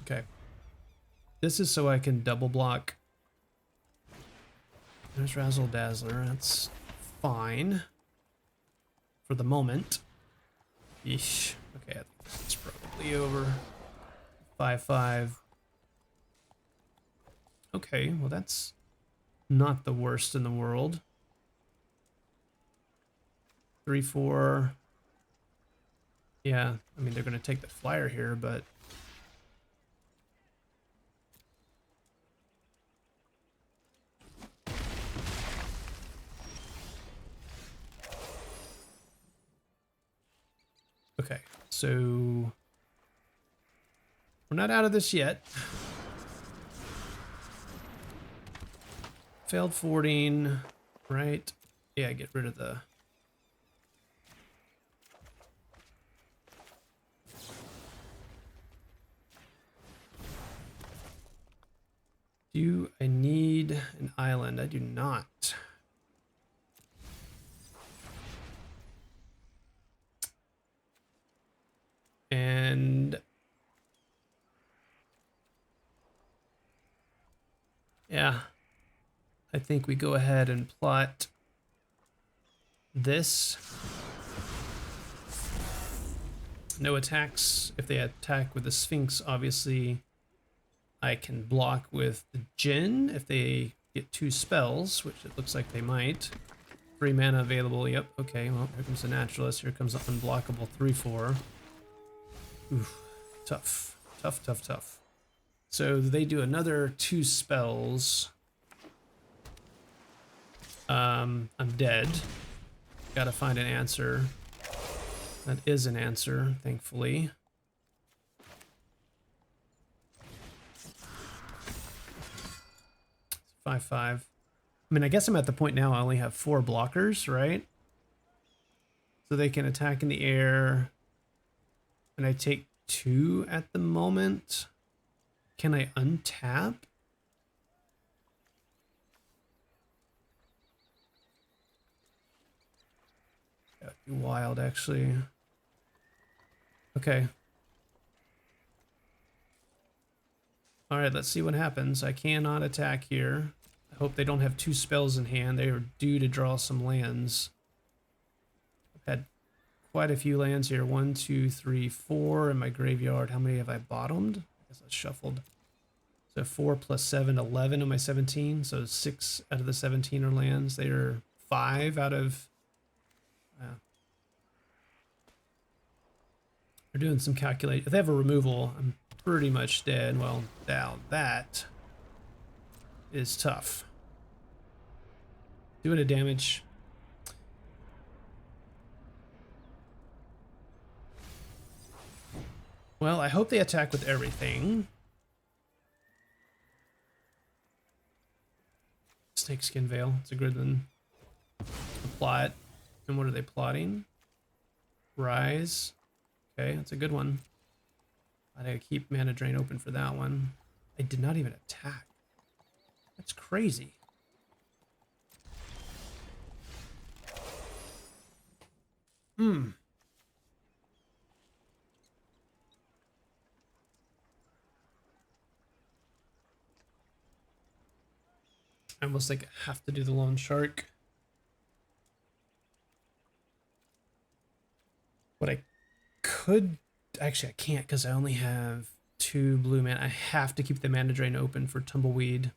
Okay. This is so I can double block. There's Razzle Dazzler. That's fine for the moment. Yeesh. Okay, I think this is probably over. 5/5. Okay, well that's not the worst in the world. 3/4. Yeah, I mean they're gonna take the flyer here, but okay, so we're not out of this yet. Failed forwarding, right? Yeah, get rid of the... Do I need an island? I do not. And... yeah. I think we go ahead and plot this. No attacks. If they attack with the Sphinx, obviously I can block with the Djinn if they get 2 spells, which it looks like they might. 3 mana available. Yep. Okay. Well, here comes the Naturalist. Here comes the unblockable 3/4. Oof. Tough. Tough, tough, tough. So they do another 2 spells. I'm dead. Gotta find an answer. That is an answer, thankfully. It's 5/5. I mean, I guess I'm at the point now I only have 4 blockers, right? So they can attack in the air. And I take 2 at the moment. Can I untap? That'd be wild, actually. Okay. All right, let's see what happens. I cannot attack here. I hope they don't have 2 spells in hand. They are due to draw some lands. I've had quite a few lands here. 1, 2, 3, 4 in my graveyard. How many have I bottomed? I guess I shuffled. So 4 plus 7, 11 on my 17. So 6 out of the 17 are lands. They are 5 out of... they're doing some calculation. If they have a removal, I'm pretty much dead. Well, now that is tough. Doing a damage. Well, I hope they attack with everything. Snakeskin Veil. It's a good one. A plot. And what are they plotting? Rise. Okay, that's a good one. I gotta keep Mana Drain open for that one. I did not even attack. That's crazy. I almost like have to do the Lone Shark. What I could... actually, I can't because I only have 2 blue mana. I have to keep the Mana Drain open for Tumbleweed.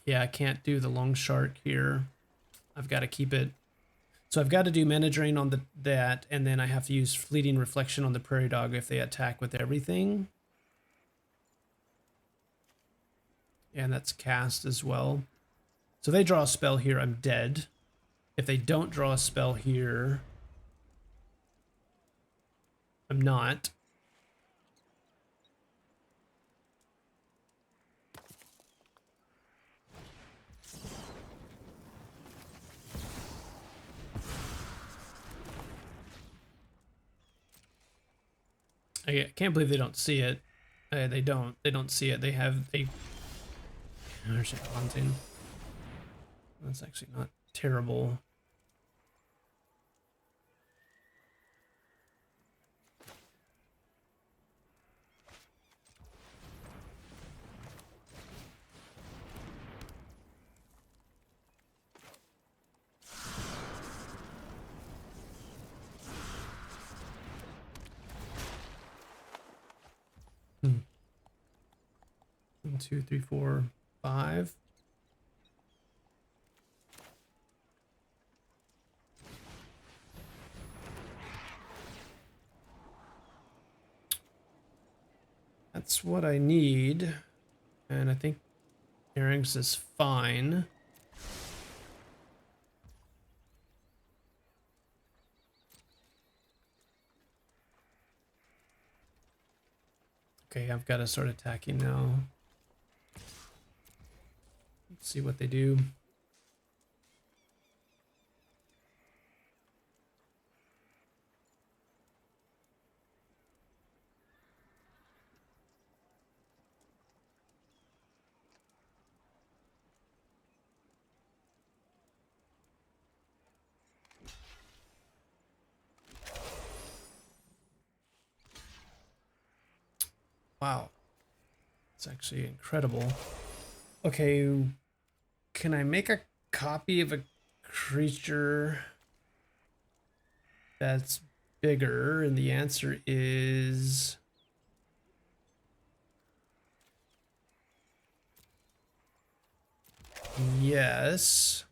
Yeah, I can't do the Long Shark here. I've got to keep it. So I've got to do mana drain on that, and then I have to use fleeting reflection on the prairie dog if they attack with everything. And that's cast as well. So they draw a spell here, I'm dead. If they don't draw a spell here, I'm not. I can't believe they don't see it. They don't see it. There's a haunting. That's actually not terrible. One, 2, 3, 4, 5. That's what I need. And I think earrings is fine. Okay, I've got to start attacking now. Let's see what they do. Wow. It's actually incredible. Okay, can I make a copy of a creature that's bigger? And the answer is yes.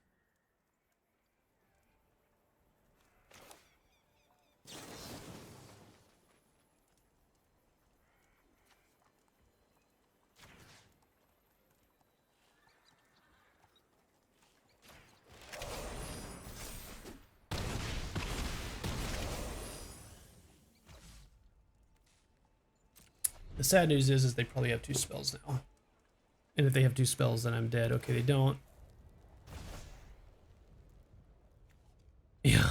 The sad news is they probably have 2 spells now. And if they have 2 spells, then I'm dead. Okay, they don't. Yeah.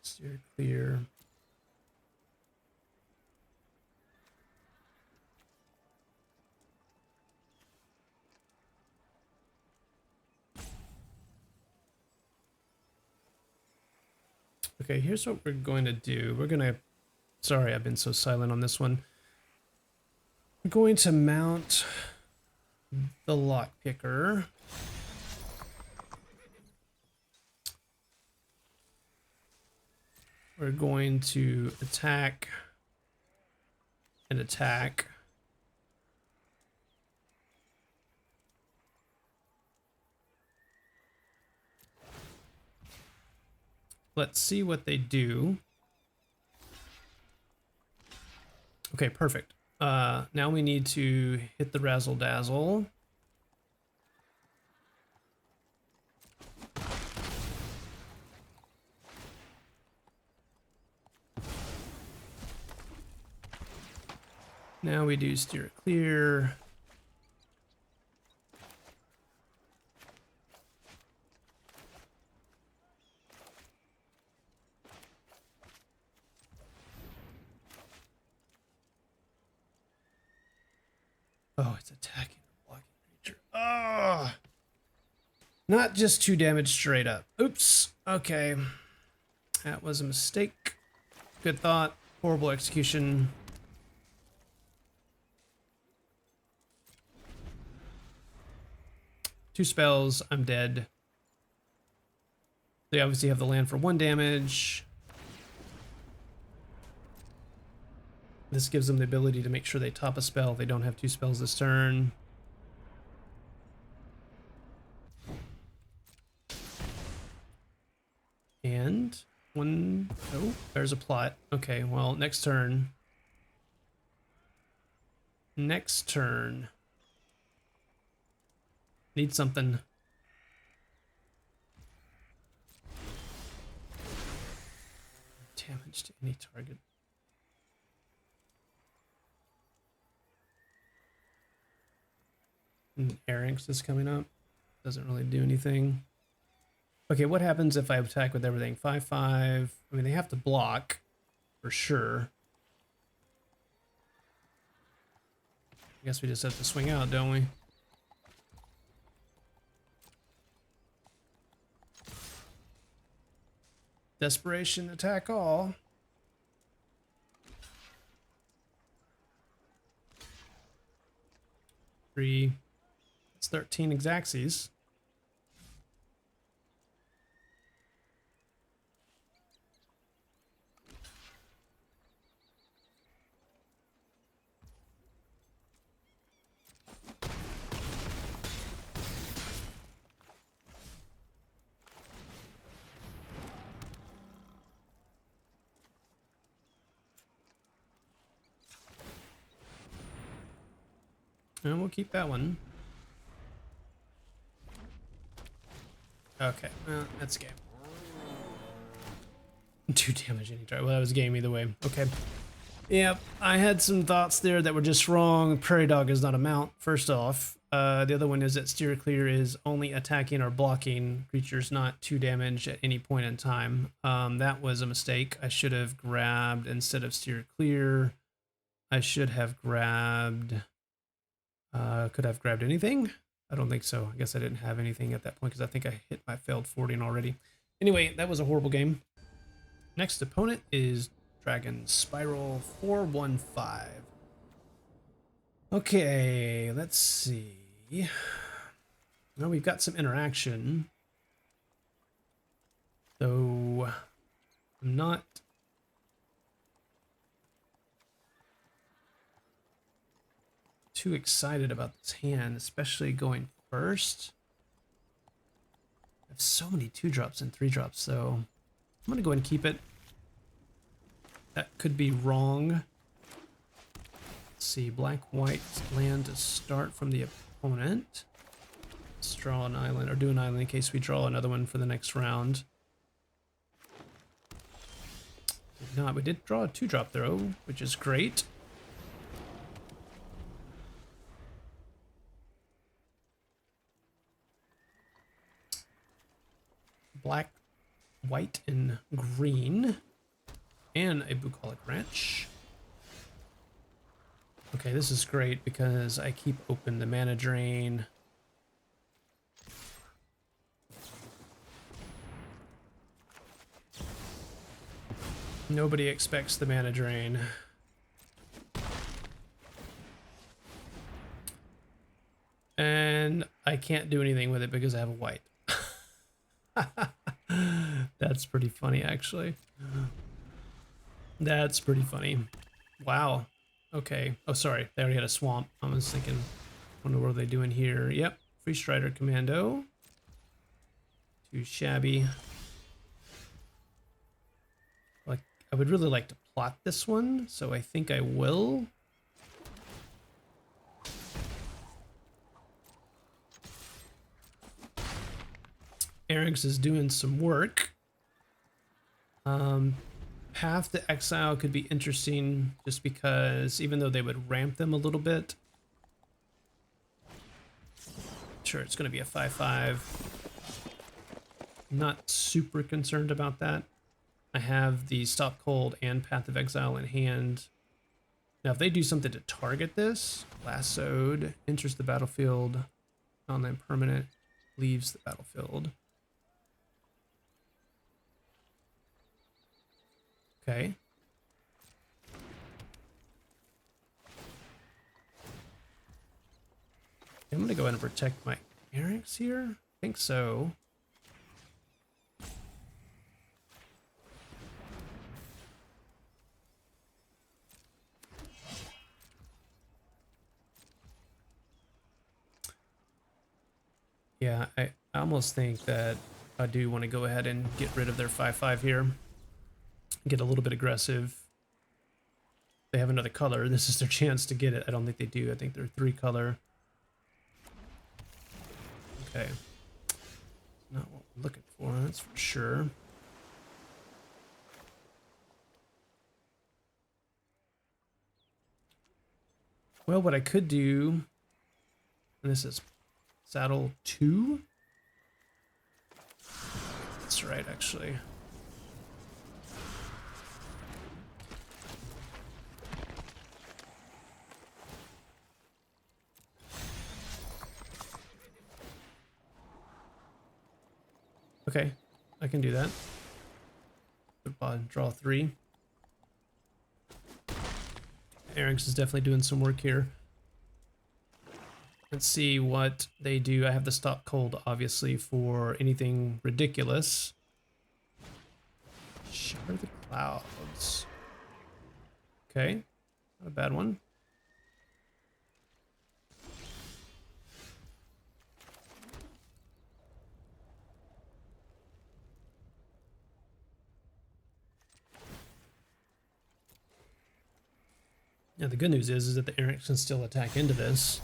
Steer clear. Okay, here's what we're going to do. We're going to... Sorry, I've been so silent on this one. We're going to mount the lockpicker. We're going to attack and attack. Let's see what they do. Okay, perfect. Now we need to hit the razzle dazzle. Now we do steer clear. Oh, it's attacking the blocking creature. Oh! Not just 2 damage straight up. Oops. Okay. That was a mistake. Good thought. Horrible execution. Two spells, I'm dead. They obviously have the land for 1 damage. This gives them the ability to make sure they top a spell. They don't have 2 spells this turn. And one, oh, there's a plot. Okay, well, next turn. Next turn. Need something. Damage to any target. And Eric's is coming up. Doesn't really do anything. Okay, what happens if I attack with everything? 5/5. I mean, they have to block for sure. I guess we just have to swing out, don't we? Desperation, attack all. Three. It's 13 Exacxies. And we'll keep that one. Okay, well, that's game. 2 damage any try. Well, that was game either way. Okay. Yep, I had some thoughts there that were just wrong. Prairie Dog is not a mount, first off. The other one is that Steer Clear is only attacking or blocking creatures, not 2 damage at any point in time. That was a mistake. I should have grabbed, instead of Steer Clear, I should have grabbed... could I have grabbed anything? I don't think so. I guess I didn't have anything at that point because I think I hit my failed 40 already. Anyway, that was a horrible game. Next opponent is Dragon Spiral 415. Okay, let's see. Well, we've got some interaction. So I'm not too excited about this hand, especially going first. I have so many 2-drops and 3-drops, so I'm gonna go ahead and keep it. That could be wrong. Let's see, black-white land to start from the opponent. Let's draw an island, or do an island in case we draw another one for the next round. Did not, we did draw a 2-drop though, which is great. Black, white, and green, and a bucolic wrench. Okay, this is great because I keep open the mana drain. Nobody expects the mana drain. And I can't do anything with it because I have a white. That's pretty funny, actually. That's pretty funny. Wow. Okay. Oh, sorry. They already had a swamp. I was thinking, wonder what are they doing here? Yep. Free Strider Commando. Too shabby. Like, I would really like to plot this one, so I think I will. Eric's is doing some work. Path to Exile could be interesting just because even though they would ramp them a little bit. Sure, it's going to be a 5/5. Not super concerned about that. I have the Stop Cold and Path of Exile in hand. Now, if they do something to target this, lassoed, enters the battlefield, non-land permanent, leaves the battlefield. Okay. I'm gonna go ahead and protect my Eric's here. I think so. Yeah, I almost think that I do want to go ahead and get rid of their 5/5 here. Get a little bit aggressive. They have another color. This is their chance to get it. I don't think they do. I think they're 3 color. Okay. Not what we're looking for, that's for sure. Well, what I could do, and this is saddle 2. That's right, actually. Okay, I can do that. Draw 3. Eric's is definitely doing some work here. Let's see what they do. I have the stop cold, obviously, for anything ridiculous. Shatter the clouds. Okay, not a bad one. Yeah, the good news is that the Eric can still attack into this.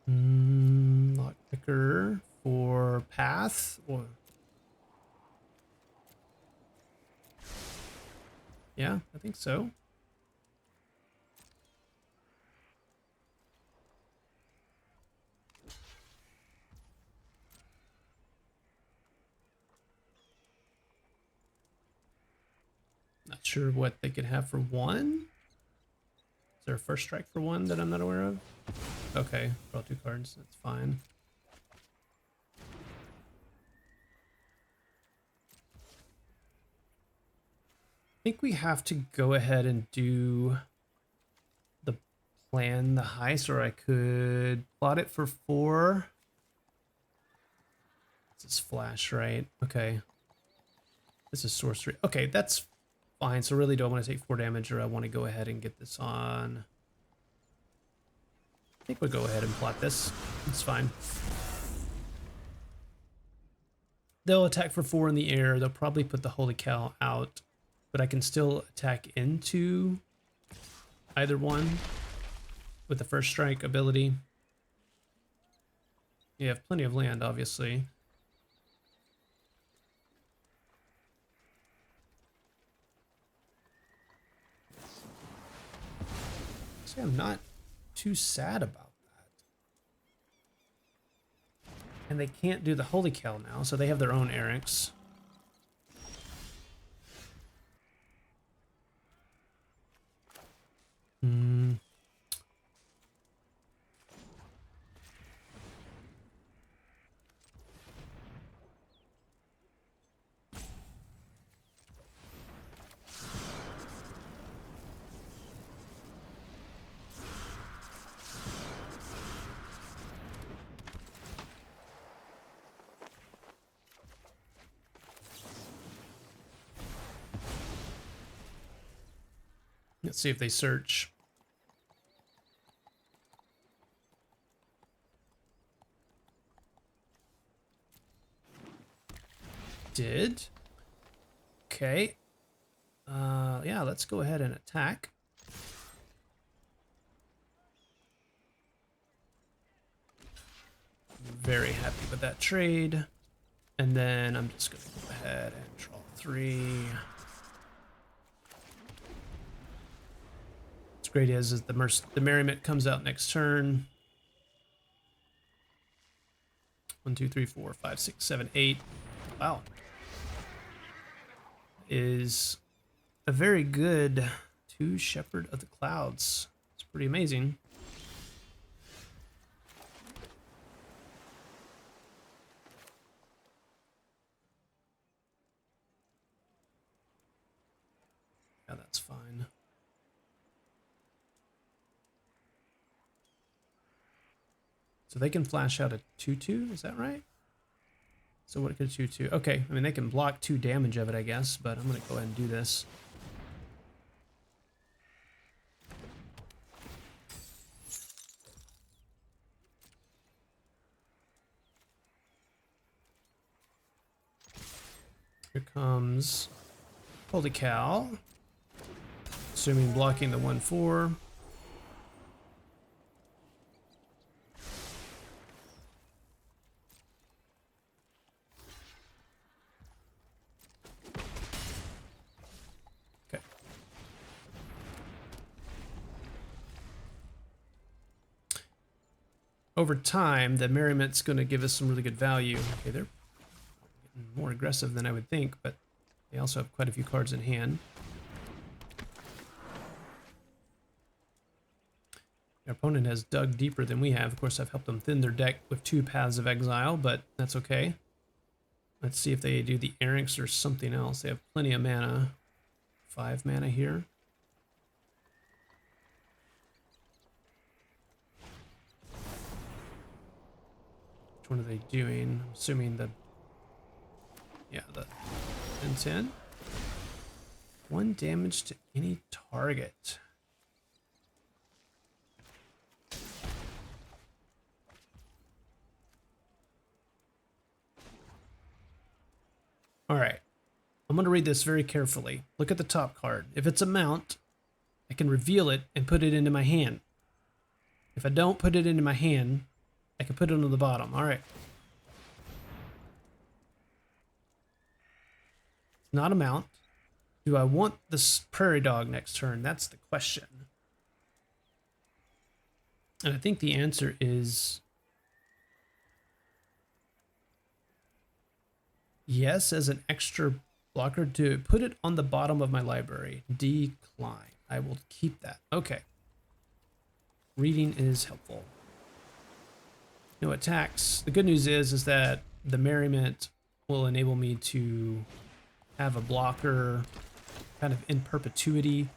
Lockpicker for path or yeah, I think so. Not sure what they could have for 1. Is there a first strike for 1 that I'm not aware of? Okay, draw 2 cards, that's fine. I think we have to go ahead and do the plan, the heist, or I could plot it for 4. This is flash, right? Okay. This is sorcery. Okay, that's fine. So really, do I want to take 4 damage, or I want to go ahead and get this on? I think we'll go ahead and plot this. It's fine. They'll attack for 4 in the air. They'll probably put the Holy Cow out, but I can still attack into either one with the first strike ability. You have plenty of land, obviously. See, I'm not too sad about that. And they can't do the Holy Cow now, so they have their own Erics. Let's see if they search. Did. Okay. Yeah, let's go ahead and attack. Very happy with that trade. And then I'm just going to go ahead and draw 3. What's great is the Merriment comes out next turn. 1, 2, 3, 4, 5, 6, 7, 8. Wow. Is a very good 2 Shepherd of the Clouds. It's pretty amazing. Yeah, that's fine. So they can flash out a 2/2, is that right? So what could 2/2? Okay, I mean, they can block 2 damage of it, I guess, but I'm going to go ahead and do this. Here comes... Holy cow. Assuming blocking the 1/4. Okay. Over time, the Merriment's going to give us some really good value. Okay, they're getting more aggressive than I would think, but they also have quite a few cards in hand. Our opponent has dug deeper than we have. Of course, I've helped them thin their deck with 2 Paths of Exile, but that's okay. Let's see if they do the Erranks or something else. They have plenty of mana. 5 mana here. Which one are they doing? I'm assuming the... Yeah, the 10/10. 1 damage to any target. All right. I'm going to read this very carefully. Look at the top card. If it's a mount, I can reveal it and put it into my hand. If I don't put it into my hand, I can put it on the bottom. All right. It's not a mount. Do I want this prairie dog next turn? That's the question. And I think the answer is yes, as an extra blocker to put it on the bottom of my library. Decline. I will keep that. Okay. Reading is helpful. No attacks. The good news is that the Merriment will enable me to have a blocker kind of in perpetuity.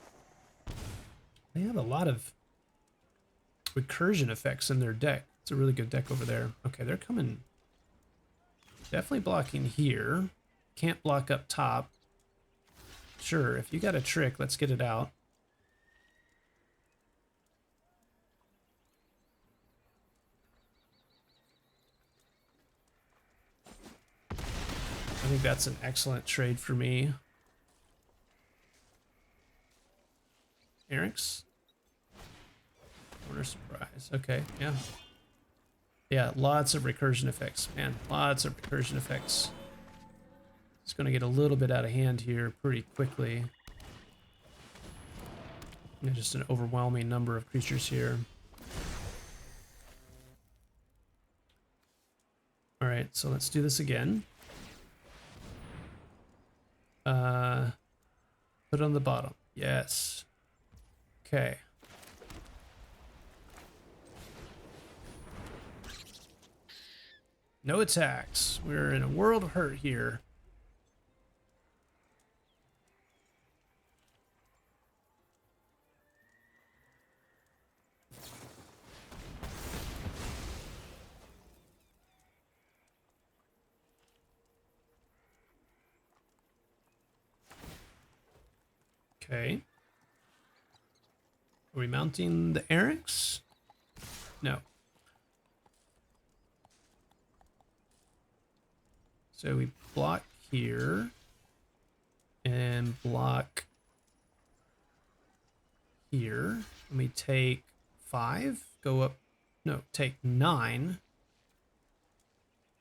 They have a lot of recursion effects in their deck. It's a really good deck over there. Okay, they're coming. Definitely blocking here. Can't block up top. Sure, if you got a trick, let's get it out. I think that's an excellent trade for me. Eric's? Corner surprise. Okay, yeah. Yeah, lots of recursion effects, man. Lots of recursion effects. It's going to get a little bit out of hand here pretty quickly. Just an overwhelming number of creatures here. All right, so let's do this again. Put it on the bottom. Yes. Okay. No attacks. We're in a world of hurt here. Okay. Are we mounting the Eric's? No. So we block here and block here. And we take 5, go up, no, take 9.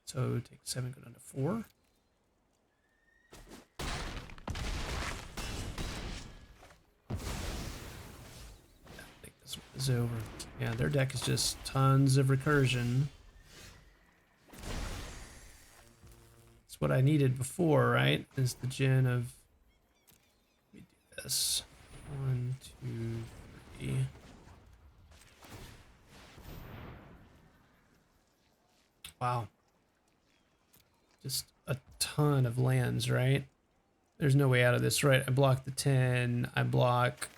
So take 7, go down to 4. I think this one is over. Yeah, their deck is just tons of recursion. It's what I needed before, right? Is the gen of... Let me do this. 1, 2, 3. Wow. Just a ton of lands, right? There's no way out of this, right? I block the 10. I block...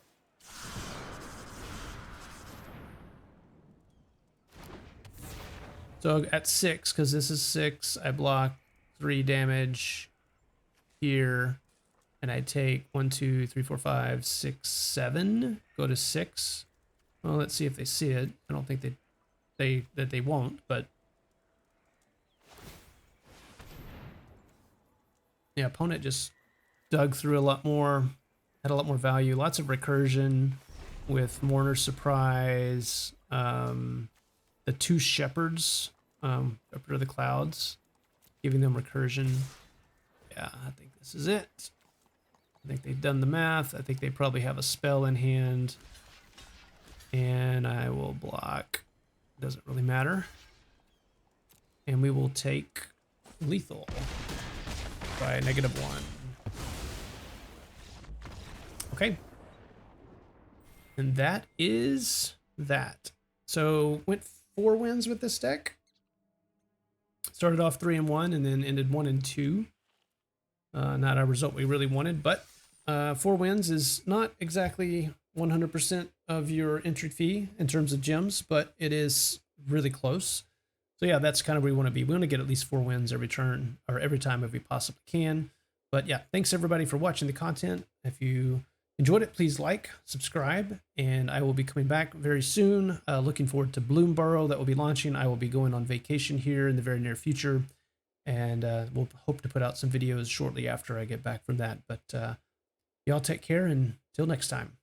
So at 6, because this is 6, I block 3 damage here. And I take 1, 2, 3, 4, 5, 6, 7. Go to 6. Well, let's see if they see it. I don't think they won't, but... Yeah, opponent just dug through a lot more, had a lot more value, lots of recursion with Mourner's Surprise, the 2 Shepherds, Shepherd of the Clouds, giving them recursion. Yeah, I think this is it. I think they've done the math. I think they probably have a spell in hand. And I will block. Doesn't really matter. And we will take lethal by -1. Okay. And that is that. So went 4 wins with this deck. Started off 3-1 and then ended 1-2. Not a result we really wanted, but 4 wins is not exactly 100% of your entry fee in terms of gems, but it is really close. So yeah, that's kind of where we want to be. We want to get at least 4 wins every turn, or every time if we possibly can. But yeah, thanks everybody for watching the content. If you enjoyed it, please like, subscribe, and I will be coming back very soon. Looking forward to Bloomborough that will be launching. I will be going on vacation here in the very near future, and we'll hope to put out some videos shortly after I get back from that. But y'all take care, and till next time.